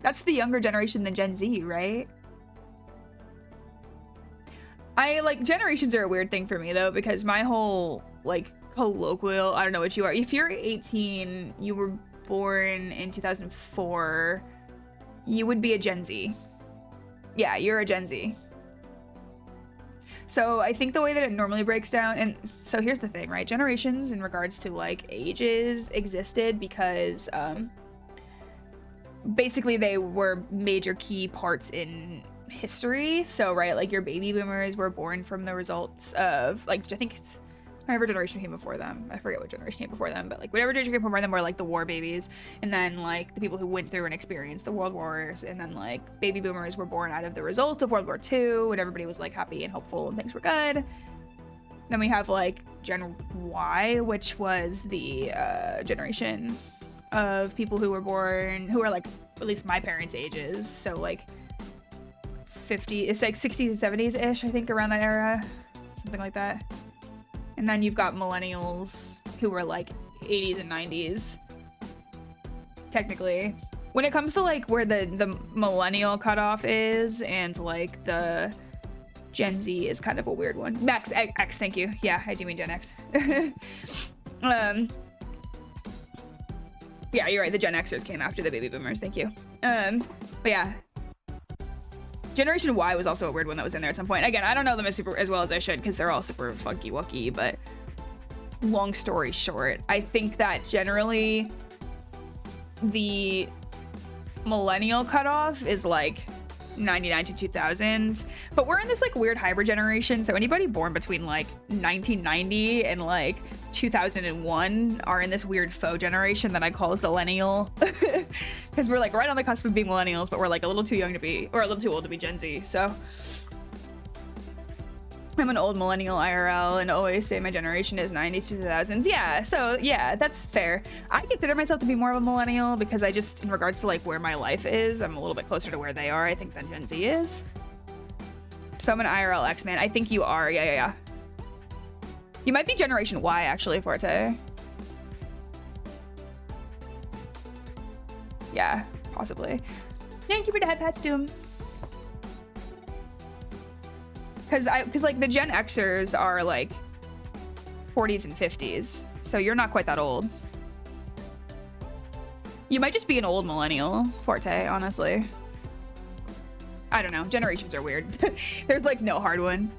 That's the younger generation than Gen Z, right? Generations are a weird thing for me though, because my whole like colloquial, I don't know what you are. If you're 18, you were born in 2004, You would be a Gen Z. Yeah, you're a Gen Z. So I think the way that it normally breaks down, and so here's the thing, right? Generations in regards to like ages existed because basically they were major key parts in history. So, right, like your baby boomers were born from the results of, like, I think it's whatever generation came before them. I forget what generation came before them, but like whatever generation came before them were like the war babies, and then like the people who went through and experienced the world wars, and then like baby boomers were born out of the result of World War II, and everybody was like happy and hopeful and things were good. Then we have like Gen Y, which was the generation of people who were born, who are like at least my parents' ages, so like 50, it's like 60s and 70s ish, I think, around that era, something like that. And then you've got millennials who were like 80s and 90s, technically. When it comes to like where the millennial cutoff is and like the Gen Z is kind of a weird one. Max X, thank you. Yeah, I do mean Gen X. Yeah, you're right. The Gen Xers came after the baby boomers. Thank you. But yeah. Generation Y was also a weird one that was in there at some point. Again, I don't know them as well as I should because they're all super funky wucky, but long story short, I think that generally the millennial cutoff is like 99 to 2000, but we're in this like weird hybrid generation, so anybody born between like 1990 and like 2001 are in this weird faux generation that I call zillennial, because we're like right on the cusp of being millennials, but we're like a little too young to be, or a little too old to be Gen Z. So I'm an old millennial IRL and always say my generation is 90s to 2000s. Yeah, so yeah, that's fair. I consider myself to be more of a millennial because I just, in regards to like where my life is, I'm a little bit closer to where they are, I think, than Gen Z is. So I'm an IRL X man. I think you are. Yeah. You might be Generation Y, actually, Forte. Yeah, possibly. Thank you for the head pats, Doom. Because like the Gen Xers are like 40s and 50s, so you're not quite that old. You might just be an old millennial, Forte, honestly. I don't know. Generations are weird. There's like no hard one.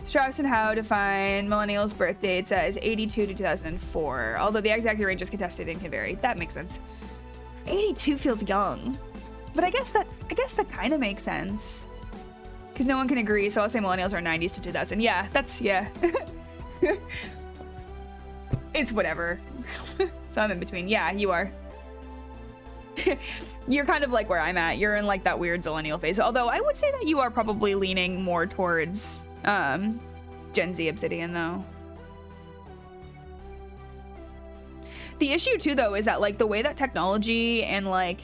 Strauss and Howe define millennials' birth dates as 82 to 2004, although the exact range is contested and can vary. That makes sense. 82 feels young, but I guess that kind of makes sense. Because no one can agree, so I'll say millennials are 90s to 2000. Yeah, yeah. It's whatever. So I'm in between. Yeah, you are. You're kind of like where I'm at. You're in like that weird zillennial phase. Although I would say that you are probably leaning more towards Gen Z Obsidian, though. The issue, too, though, is that like the way that technology and like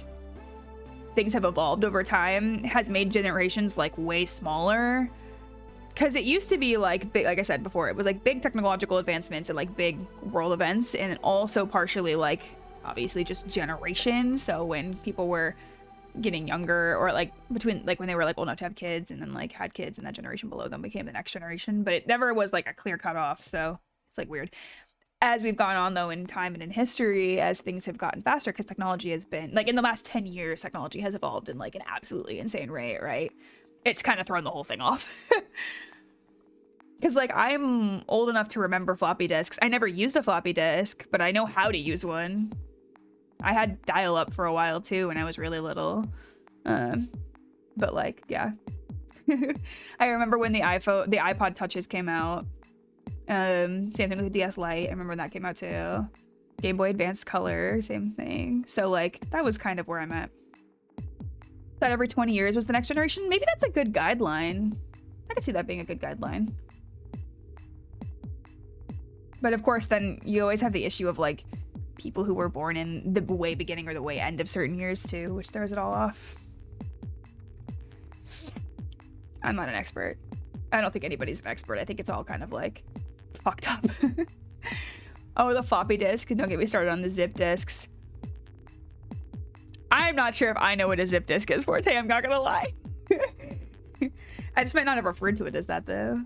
things have evolved over time has made generations like way smaller, because it used to be like big, like I said before, it was like big technological advancements and like big world events, and also partially like obviously just generations. So when people were getting younger, or like between like when they were like old enough to have kids and then like had kids, and that generation below them became the next generation, but it never was like a clear cutoff. So it's like weird. As we've gone on, though, in time and in history, as things have gotten faster, because technology has been, like, in the last 10 years, technology has evolved in, like, an absolutely insane rate, right? It's kind of thrown the whole thing off. Because, like, I'm old enough to remember floppy disks. I never used a floppy disk, but I know how to use one. I had dial-up for a while, too, when I was really little. But, like, yeah. I remember when the iPod Touches came out. Same thing with the DS Lite. I remember when that came out too. Game Boy Advanced Color, same thing. So like that was kind of where I'm at. That every 20 years was the next generation. Maybe that's a good guideline. I could see that being a good guideline. But of course, then you always have the issue of like people who were born in the way beginning or the way end of certain years too, which throws it all off. I'm not an expert. I don't think anybody's an expert. I think it's all kind of like fucked up. Oh, the floppy disk. Don't get me started on the zip disks. I'm not sure if I know what a zip disk is, Forte. I'm not gonna lie. I just might not have referred to it as that, though.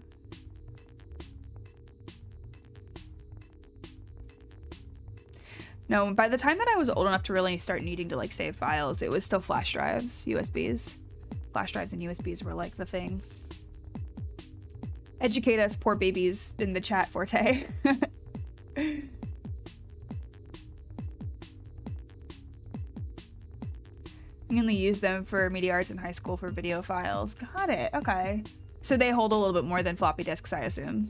No, by the time that I was old enough to really start needing to like save files, it was still flash drives, USBs. Flash drives and USBs were like the thing. Educate us poor babies in the chat, Forte. You only use them for media arts in high school for video files. Got it. Okay. So they hold a little bit more than floppy disks, I assume.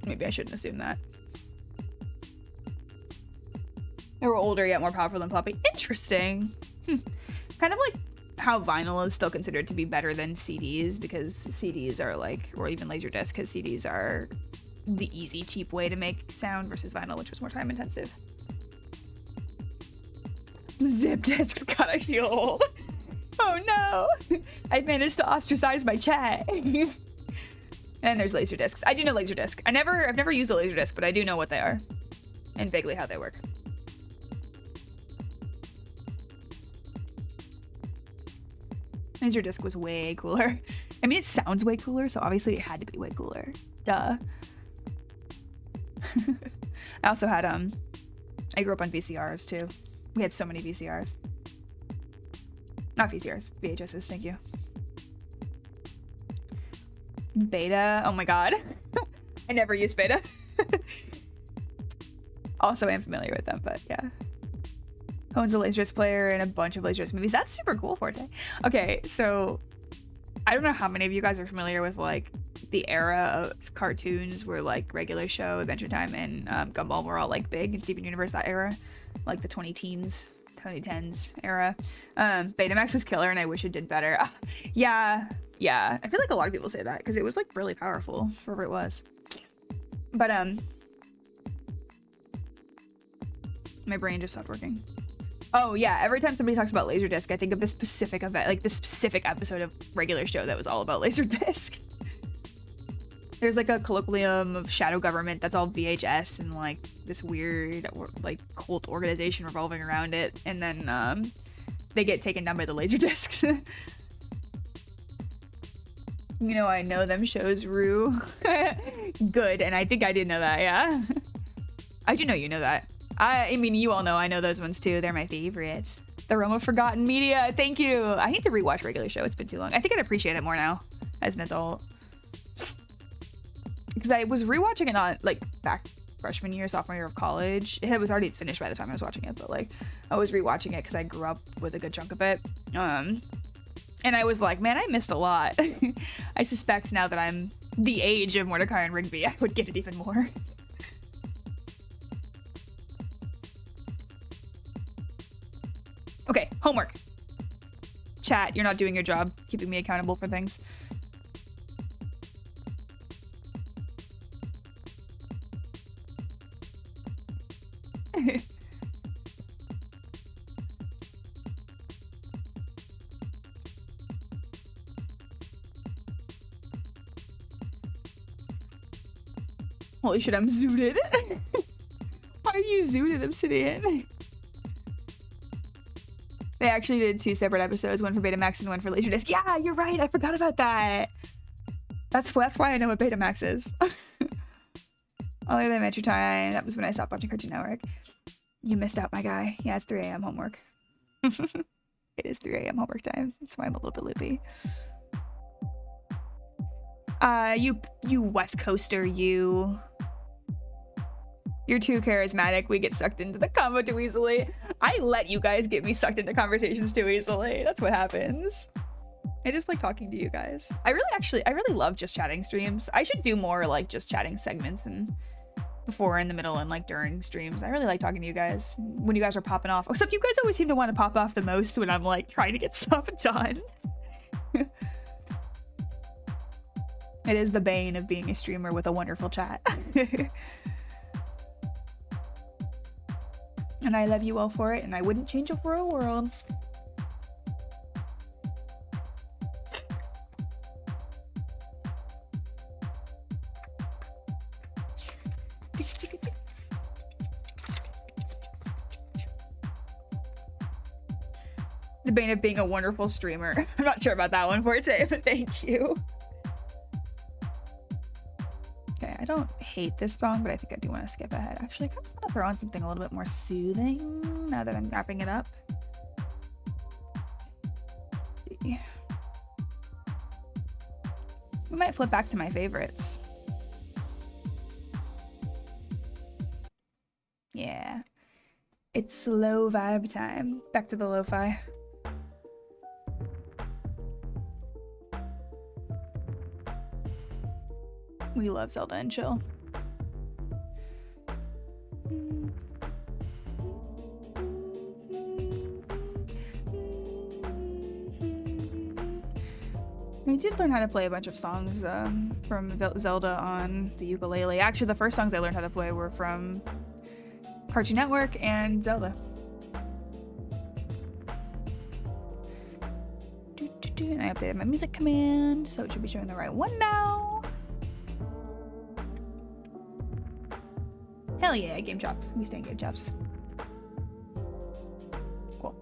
Maybe I shouldn't assume that. They were older yet more powerful than floppy. Interesting. Kind of like how vinyl is still considered to be better than CDs because CDs are like, or even Laserdisc, because CDs are the easy, cheap way to make sound versus vinyl, which was more time intensive. Zip disks. God, I feel old. Oh no. I managed to ostracize my chat. And there's Laserdiscs. I do know Laserdisc. I've never used a Laserdisc, but I do know what they are and vaguely how they work. Laserdisc was way cooler. I mean, it sounds way cooler, so obviously it had to be way cooler. Duh. I also had I grew up on VCRs too. We had so many VCRs. Not VCRs, VHSs, thank you. Beta, oh my god. I never used beta. Also am familiar with them, but yeah. Owns a Laserdisc player and a bunch of Laserdisc movies. That's super cool, Forte. Okay, so I don't know how many of you guys are familiar with like the era of cartoons where like Regular Show, Adventure Time, and Gumball were all like big, and Steven Universe, that era, like the 2010s era. Betamax was killer, and I wish it did better. Yeah, I feel like a lot of people say that because it was like really powerful for what it was. But my brain just stopped working. Oh yeah, every time somebody talks about Laserdisc, I think of this specific event, like this specific episode of Regular Show that was all about Laserdisc. There's like a colloquium of shadow government that's all VHS and like this weird like cult organization revolving around it, and then they get taken down by the Laserdiscs. You know, I know them shows, Rue. Good, and I think I did know that, yeah. I do know you know that. I mean, you all know I know those ones too. They're my favorites. The Realm of Forgotten Media. Thank you. I need to rewatch Regular Show. It's been too long. I think I'd appreciate it more now as an adult. Because I was rewatching it on like back freshman year, sophomore year of college. It was already finished by the time I was watching it, but like I was rewatching it because I grew up with a good chunk of it. And I was like, man, I missed a lot. I suspect now that I'm the age of Mordecai and Rigby, I would get it even more. Okay, homework. Chat, you're not doing your job, keeping me accountable for things. Holy shit, I'm zooted. Why are you zooted, Obsidian? They actually did 2 separate episodes, one for Betamax and one for Laserdisc. Yeah, you're right. I forgot about that. That's why I know what Betamax is. Only the Adventure Time. That was when I stopped watching Cartoon Network. You missed out, my guy. Yeah, it's 3 a.m. homework. It is 3 a.m. homework time. That's why I'm a little bit loopy. You West Coaster, you. You're too charismatic. We get sucked into the combo too easily. I let you guys get me sucked into conversations too easily. That's what happens. I just like talking to you guys. I really love just chatting streams. I should do more like just chatting segments and before, in the middle, and like during streams. I really like talking to you guys when you guys are popping off. Except you guys always seem to want to pop off the most when I'm like trying to get stuff done. It is the bane of being a streamer with a wonderful chat. And I love you all for it, and I wouldn't change it for a world. The bane of being a wonderful streamer. I'm not sure about that one for today, but thank you. Okay, I don't hate this song, but I think I do want to skip ahead. Actually, I kind of want to throw on something a little bit more soothing now that I'm wrapping it up. Let's see. We might flip back to my favorites. Yeah. It's slow vibe time. Back to the lo-fi. We love Zelda and chill. I did learn how to play a bunch of songs from Zelda on the ukulele. Actually, the first songs I learned how to play were from Cartoon Network and Zelda. And I updated my music command, so it should be showing the right one now. Hell yeah, Game Chops. We stay in Game Chops. Cool.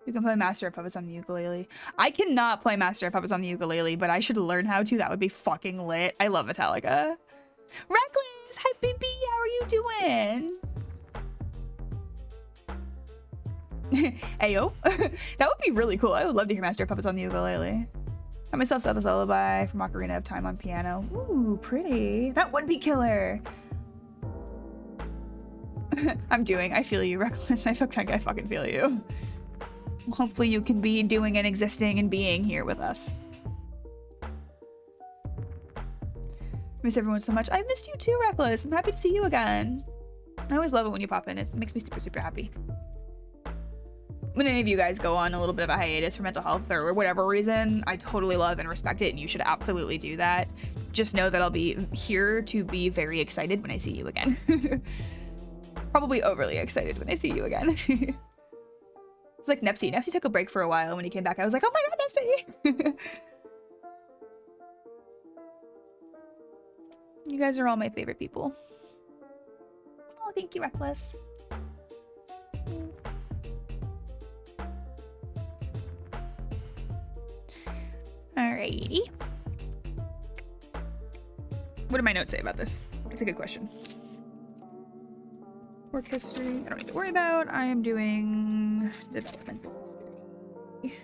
You can play Master of Puppets on the ukulele. I cannot play Master of Puppets on the ukulele, but I should learn how to. That would be fucking lit. I love Metallica. Reckless! Hi, baby! How are you doing? Ayo. That would be really cool. I would love to hear Master of Puppets on the ukulele. Got myself Zelda's Lullaby from Ocarina of Time on piano. Ooh, pretty. That would be killer. I feel you, Reckless. I fucking feel you. Hopefully you can be doing and existing and being here with us. Miss everyone so much. I missed you too, Reckless. I'm happy to see you again. I always love it when you pop in. It makes me super, super happy. When any of you guys go on a little bit of a hiatus for mental health or whatever reason, I totally love and respect it, and you should absolutely do that. Just know that I'll be here to be very excited when I see you again. Probably overly excited when I see you again. It's like Nepsy. Nepsy took a break for a while. When he came back, I was like, oh my god, Nepsy! You guys are all my favorite people. Oh, thank you, Reckless. Alrighty. What do my notes say about this? That's a good question. Work history, I don't need to worry about. I am doing developmental history.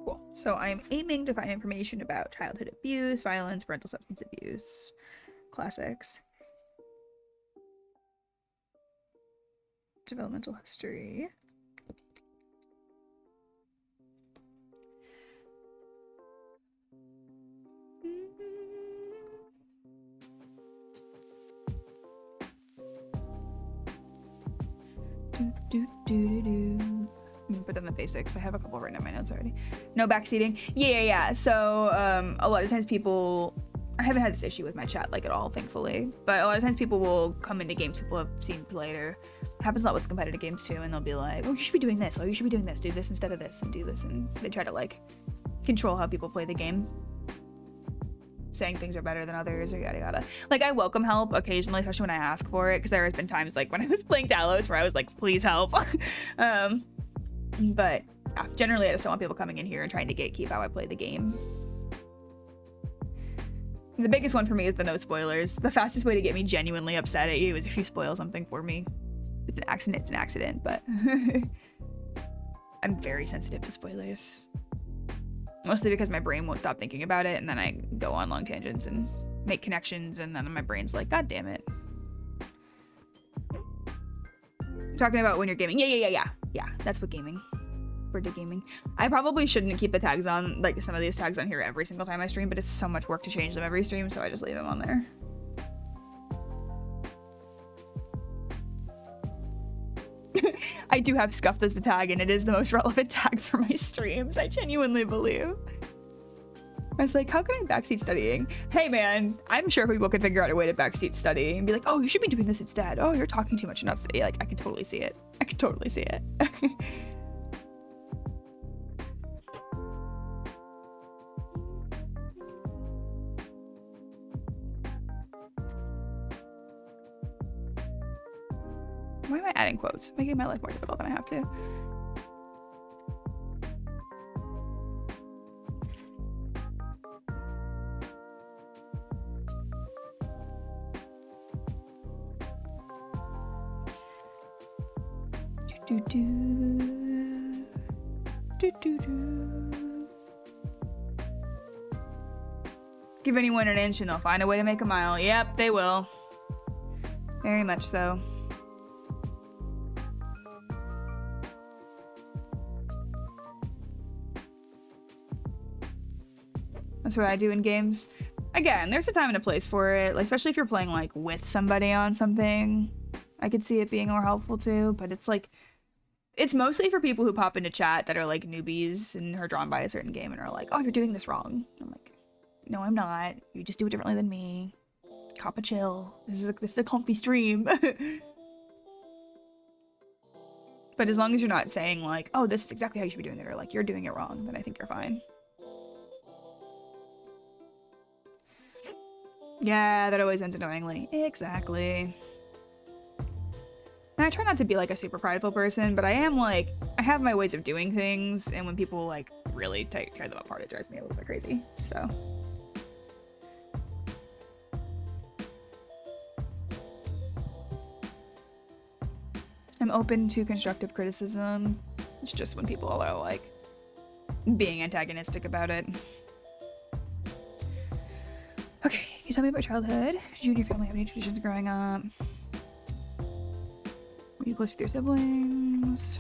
Cool. So I'm aiming to find information about childhood abuse, violence, parental substance abuse, classics. Developmental history. Put in the basics. I have a couple written in my notes already. No backseating. Yeah. So a lot of times people, I haven't had this issue with my chat like at all, thankfully. But a lot of times people will come into games people have seen played, or it happens a lot with competitive games too, and they'll be like, well, you should be doing this. Oh, you should be doing this. Do this instead of this, and do this. And they try to like control how people play the game, saying things are better than others or yada yada. Like, I welcome help occasionally, especially when I ask for it, because there has been times like when I was playing Talos where I was like, please help. But yeah, generally I just don't want people coming in here and trying to gatekeep how I play the game. The biggest one for me is the no spoilers. The fastest way to get me genuinely upset at you is if you spoil something for me. If it's an accident, it's an accident, but I'm very sensitive to spoilers. Mostly because my brain won't stop thinking about it, and then I go on long tangents and make connections, and then my brain's like, God damn it. Talking about when you're gaming. Yeah, that's what gaming. Birthday gaming. I probably shouldn't keep the tags on, like some of these tags on here every single time I stream, but it's so much work to change them every stream, so I just leave them on there. I do have scuffed as the tag, and it is the most relevant tag for my streams. I genuinely believe. I was like, how can I backseat studying? Hey man, I'm sure people could figure out a way to backseat study and be like, oh, you should be doing this instead. Oh, you're talking too much and not studying. Like, I can totally see it. I can totally see it. Why am I adding quotes? Making my life more difficult than I have to. Do do do do do. Give anyone an inch and they'll find a way to make a mile. Yep, they will. Very much so. That's what I do in games. Again, there's a time and a place for it, like, especially if you're playing like with somebody on something. I could see it being more helpful too, but it's like, it's mostly for people who pop into chat that are like newbies and are drawn by a certain game and are like, oh, you're doing this wrong. I'm like, no, I'm not. You just do it differently than me. Cop a chill. This is a comfy stream. But as long as you're not saying like, oh, this is exactly how you should be doing it, or like you're doing it wrong, then I think you're fine. Yeah, that always ends annoyingly. Exactly. And I try not to be like a super prideful person, but I am like, I have my ways of doing things, and when people like really tear them apart, it drives me a little bit crazy. So. I'm open to constructive criticism. It's just when people are like being antagonistic about it. Okay, can you tell me about childhood? Did you and your family have any traditions growing up? Were you close with your siblings?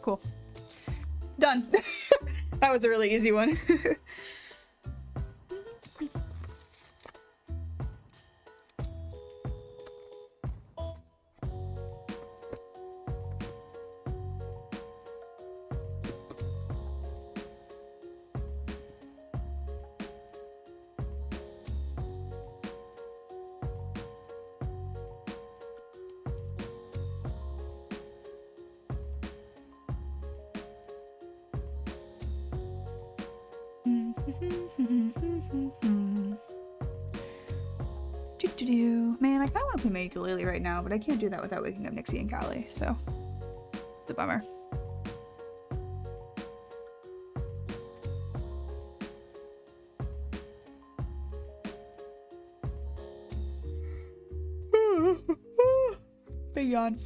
Cool. Done. That was a really easy one. Man, I kind of want to play my ukulele right now, but I can't do that without waking up Nixie and Callie, so it's a bummer. Big yawn.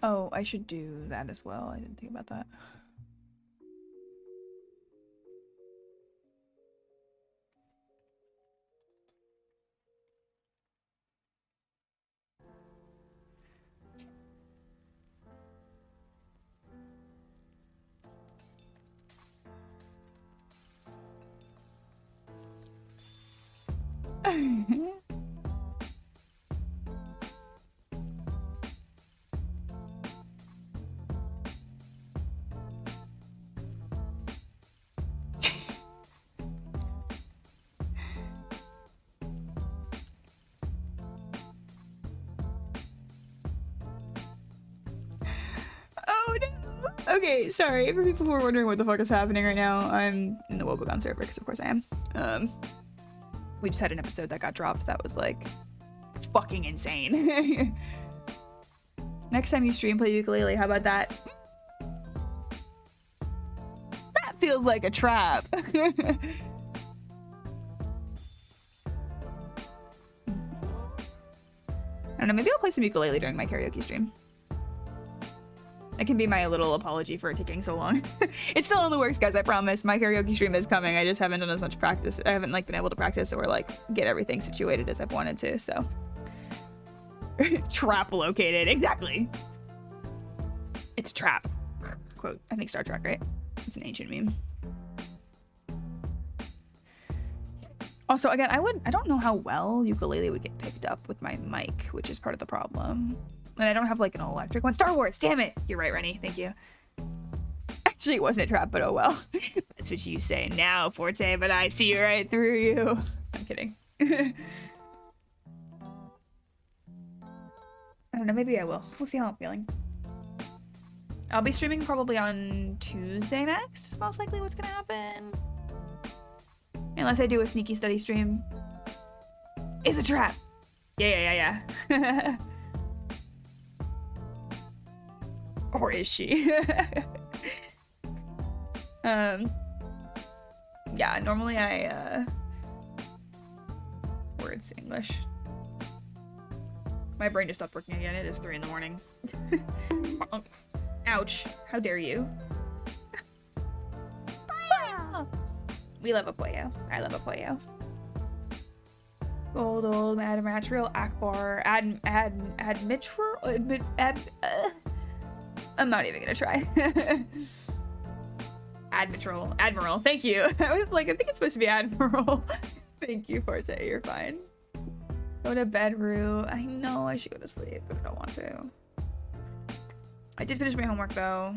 Oh, I should do that as well. I didn't think about that. Okay, sorry for people who are wondering what the fuck is happening right now. I'm in the Wobogon server because of course I am. We just had an episode that got dropped that was like fucking insane. Next time you stream, play ukulele. How about that? That feels like a trap. I don't know, maybe I'll play some ukulele during my karaoke stream. It can be my little apology for it taking so long. It's still in the works, guys, I promise. My karaoke stream is coming. I just haven't done as much practice. I haven't like been able to practice or like get everything situated as I've wanted to, so. Trap located, exactly. It's a trap. Quote, I think Star Trek, right? It's an ancient meme. Also, again, I don't know how well ukulele would get picked up with my mic, which is part of the problem. And I don't have like an electric one. Star Wars, damn it! You're right, Rennie. Thank you. Actually, it wasn't a trap, but oh well. That's what you say now, Forte, but I see right through you. I'm kidding. I don't know, maybe I will. We'll see how I'm feeling. I'll be streaming probably on Tuesday next, is most likely what's gonna happen. Unless I do a sneaky study stream. It's a trap! Yeah. Or is she? Yeah, normally I, words English. My brain just stopped working again. It is 3 in the morning. Ouch. How dare you? We love a pollo. I love a pollo. Gold, old, Admiral, Akbar, I'm not even gonna try. Admiral, thank you. I was like, I think it's supposed to be Admiral. Thank you, Forte, you're fine. Go to bed, Rue. I know I should go to sleep, but I don't want to. I did finish my homework, though.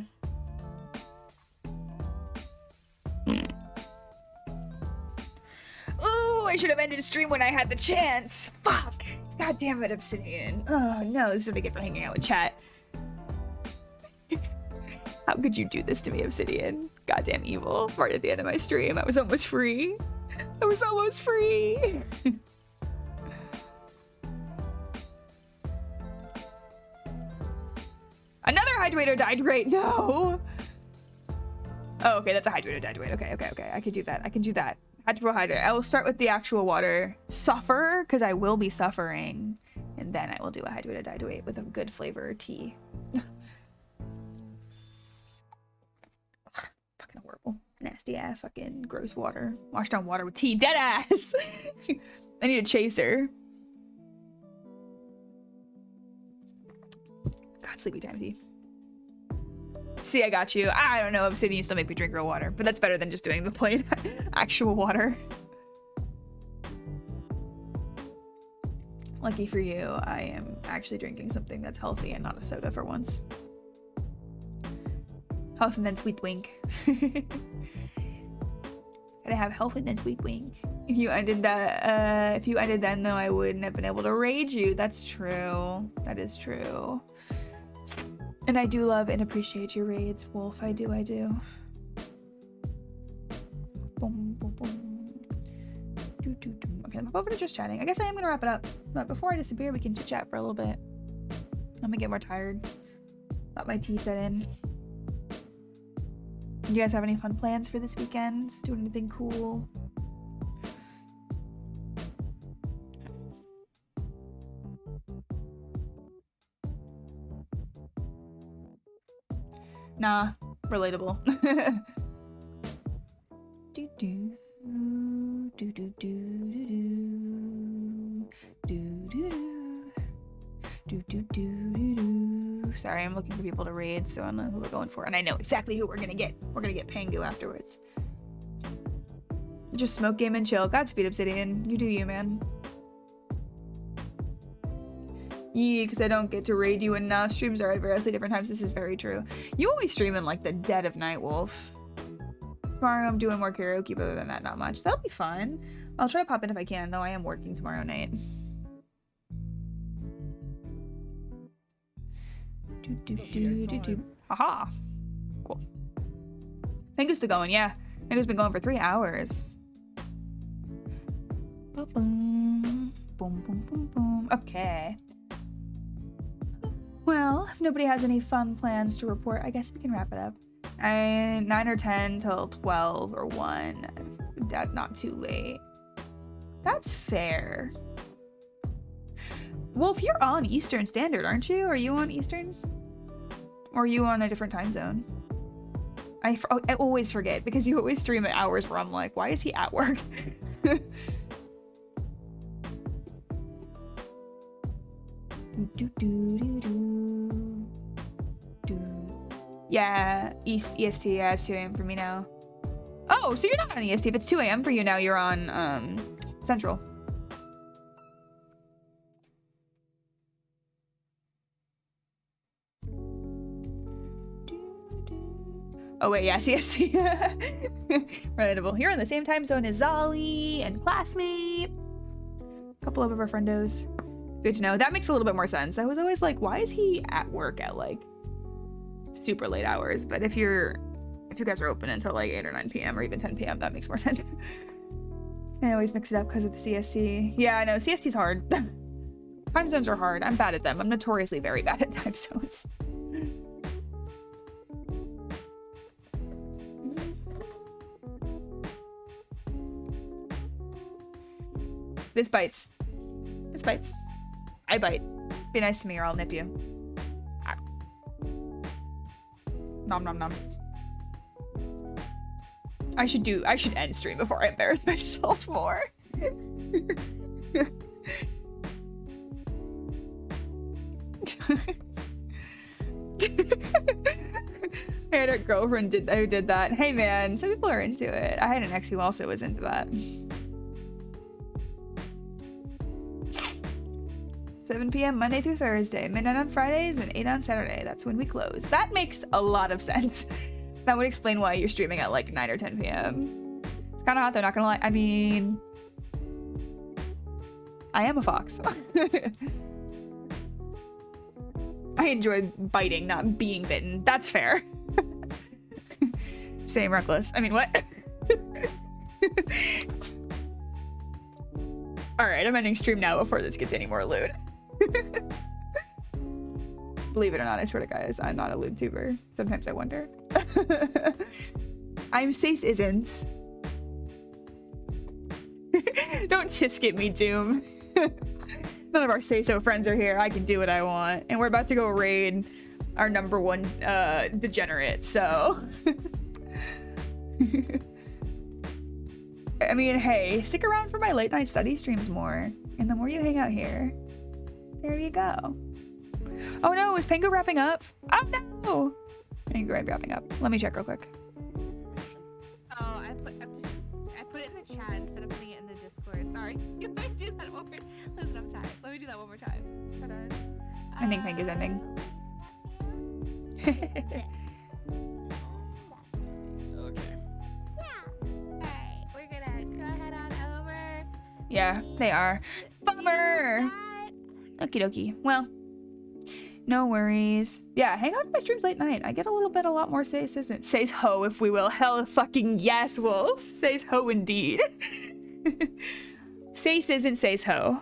Ooh, I should have ended the stream when I had the chance. Fuck. God damn it, Obsidian. Oh, no, this is what I get for hanging out with chat. How could you do this to me, Obsidian? Goddamn evil. Right at the end of my stream, I was almost free. I was almost free. Another hydrator died. Great. No. Oh, okay. That's a hydrator died. Wait. Okay. I can do that. I can do that. Hydrate. I will start with the actual water. Suffer, because I will be suffering. And then I will do a hydrator died with a good flavor tea. Fucking horrible. Nasty ass fucking gross water. Washed down water with tea. Dead ass. I need a chaser. God, sleepy time tea. See, I got you. I don't know if Obsidian used to make me drink real water, but that's better than just doing the plain actual water. Lucky for you, I am actually drinking something that's healthy and not a soda for once. Health and then sweet wink. Gotta have health and then sweet wink. If you ended that, if you ended then, though, I wouldn't have been able to raid you. That's true. That is true. And I do love and appreciate your raids, Wolf. I do. Boom, boom, boom. Okay, I'm over to just chatting. I guess I am gonna wrap it up. But before I disappear, we can chit chat for a little bit. I'm gonna get more tired. Let my tea set in. You guys have any fun plans for this weekend? Doing anything cool? Nah, relatable. Sorry, I'm looking for people to raid, so I don't know who we're going for. And I know exactly who we're gonna get. We're gonna get Pangu afterwards. Just smoke, game, and chill. Godspeed, Obsidian. You do you, man. Yeah, because I don't get to raid you enough. Streams are at variously different times. This is very true. You always stream in, like, the dead of night, Wolf. Tomorrow I'm doing more karaoke, but other than that, not much. That'll be fun. I'll try to pop in if I can, though I am working tomorrow night. Haha. Cool. Pangu's still going, yeah. Pangu's been going for 3 hours. Boom, boom, boom, boom, boom. Okay. Well, if nobody has any fun plans to report, I guess we can wrap it up. 9 or 10 till 12 or 1. That's not too late. That's fair. Wolf, you're on Eastern Standard, aren't you? Are you on Eastern? Or are you on a different time zone? I always forget because you always stream at hours where I'm like, why is he at work? Yeah, EST, yeah, it's 2 a.m. for me now. Oh, so you're not on EST. If it's 2 a.m. for you now, you're on Central. Oh wait, yeah, CSC. Relatable. You're in the same time zone as Zolly and classmate. A couple of our friendos. Good to know. That makes a little bit more sense. I was always like, why is he at work at like super late hours? But if you guys are open until like 8 or 9 p.m. or even 10 p.m., that makes more sense. I always mix it up because of the CSC. Yeah, I know, CST's hard. Time zones are hard. I'm bad at them. I'm notoriously very bad at time zones. This bites. This bites. I bite. Be nice to me or I'll nip you. Ah. Nom nom nom. I should end stream before I embarrass myself more. I had a girlfriend who did that. Hey man, some people are into it. I had an ex who also was into that. 7 p.m. Monday through Thursday, midnight on Fridays, and 8 on Saturday. That's when we close. That makes a lot of sense. That would explain why you're streaming at like 9 or 10 p.m. It's kind of hot though, not gonna lie. I mean, I am a fox. I enjoy biting, not being bitten. That's fair. Same, reckless. I mean, what? Alright, I'm ending stream now before this gets any more lewd. Believe it or not, I swear to guys, I'm not a lewd tuber. Sometimes I wonder. I'm Sace isn't. Don't tisk at me, Doom. None of our Say-So friends are here. I can do what I want. And we're about to go raid our #1 degenerate, so... I mean, hey, stick around for my late night study streams more. And the more you hang out here, there you go. Oh no, is Pango wrapping up? Oh no! Pango wrapping up. Let me check real quick. Oh, I put it in the chat instead of putting it in the Discord. Sorry. Let me do that one more. Listen, I'm tired. Let me do that one more time. Hold on. I think Pango's ending. Okay. Alright, we're gonna go ahead on over. Yeah, they are. Bummer! Okie dokie. Well, no worries. Yeah, hang out to my streams late night. I get a lot more Sace isn't. Says ho, if we will. Hell fucking yes, Wolf. Says ho indeed. Sace isn't says ho.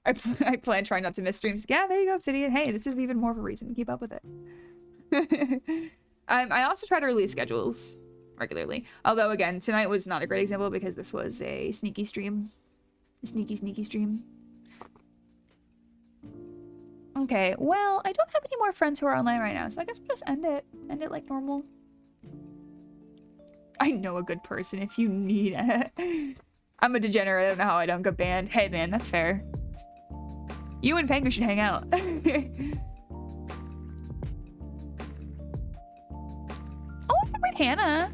I plan trying not to miss streams. Yeah, there you go, Obsidian. Hey, this is even more of a reason to keep up with it. I also try to release schedules regularly. Although, again, tonight was not a great example because this was a sneaky stream. A sneaky stream. Okay, well, I don't have any more friends who are online right now, so I guess we'll just end it. End it like normal. I know a good person if you need it. I'm a degenerate. I don't know how I don't get banned. Hey, man, that's fair. You and Pango should hang out. Oh, I can read Hannah.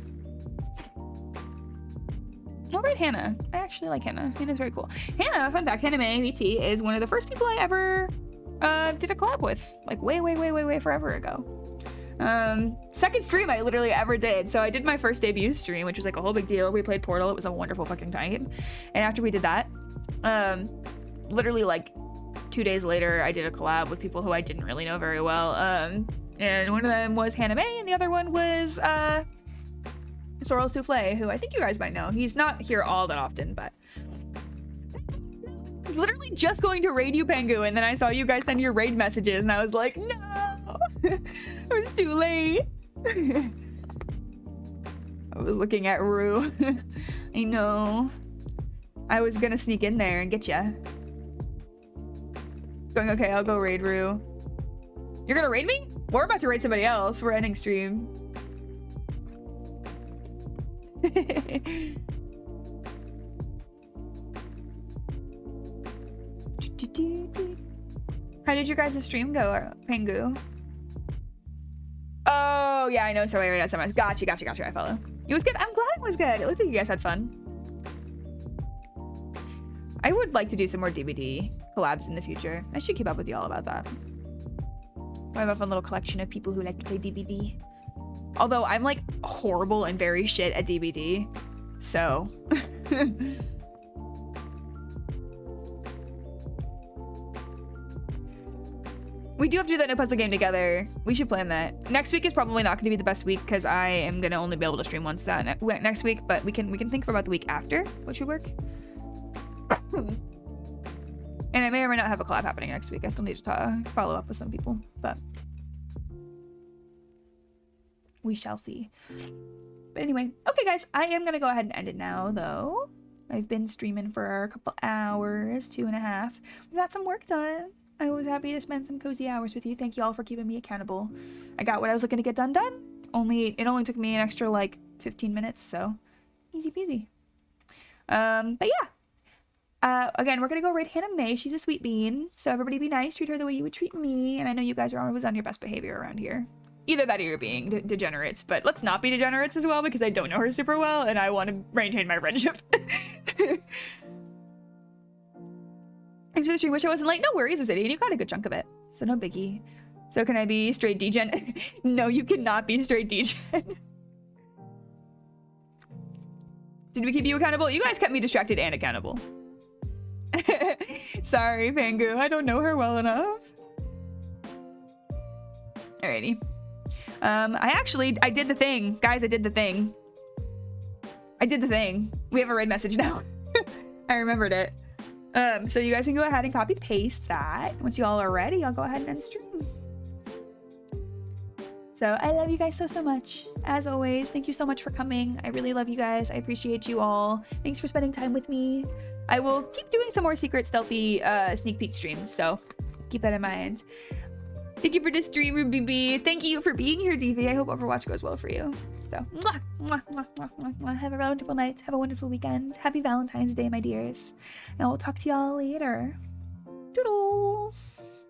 I'll read Hannah. I actually like Hannah. Hannah's very cool. Hannah, fun fact, Hannah May VT is one of the first people I ever did a collab with. Like way forever ago. Second stream I literally ever did. So I did my first debut stream, which was like a whole big deal. We played Portal. It was a wonderful fucking time. And after we did that, literally like 2 days later, I did a collab with people who I didn't really know very well. And one of them was Hannah May, and the other one was Sorrel Souffle, who I think you guys might know. He's not here all that often, but literally just going to raid you, Pangu, and then I saw you guys send your raid messages, and I was like, no, it was too late. I was looking at Rue. I know. I was gonna sneak in there and get ya. Going, okay, I'll go raid Rue. You're gonna raid me? We're about to raid somebody else. We're ending stream. How did your guys' stream go, Pangu? Oh, yeah, I know. So wait, gotcha. I follow. It was good. I'm glad it was good. It looked like you guys had fun. I would like to do some more DVD collabs in the future. I should keep up with y'all about that. I have a fun little collection of people who like to play DBD. Although I'm like horrible and very shit at DBD. So. We do have to do that no puzzle game together. We should plan that. Next week is probably not going to be the best week because I am going to only be able to stream once that next week, but we can think about the week after, which would work. And I may or may not have a collab happening next week. I still need to follow up with some people, but we shall see. But anyway, okay guys, I am going to go ahead and end it now though. I've been streaming for a couple hours, 2.5. We got some work done. I was happy to spend some cozy hours with you. Thank you all for keeping me accountable. I got what I was looking to get done. It only took me an extra like 15 minutes, so easy peasy. But yeah. Again, we're gonna go raid Hannah May. She's a sweet bean, so everybody be nice. Treat her the way you would treat me. And I know you guys are always on your best behavior around here. Either that or you're being degenerates, but let's not be degenerates as well because I don't know her super well and I want to maintain my friendship. Thanks for the stream. Wish I wasn't late. No worries, Obsidian. You got a good chunk of it. So no biggie. So can I be straight degen? No, you cannot be straight degen. Did we keep you accountable? You guys kept me distracted and accountable. Sorry, Pangu. I don't know her well enough. Alrighty. I did the thing. Guys, I did the thing. We have a raid message now. I remembered it. So you guys can go ahead and copy paste that. Once you all are ready, I'll go ahead and end stream. So I love you guys so much. As always, thank you so much for coming. I really love you guys. I appreciate you all. Thanks for spending time with me. I will keep doing some more secret stealthy sneak peek streams, so keep that in mind. Thank you for this stream, BB. Thank you for being here, DV. I hope Overwatch goes well for you. So, mwah, mwah, mwah, mwah, mwah, mwah. Have a wonderful night. Have a wonderful weekend. Happy Valentine's Day, my dears. And we'll talk to y'all later. Doodles.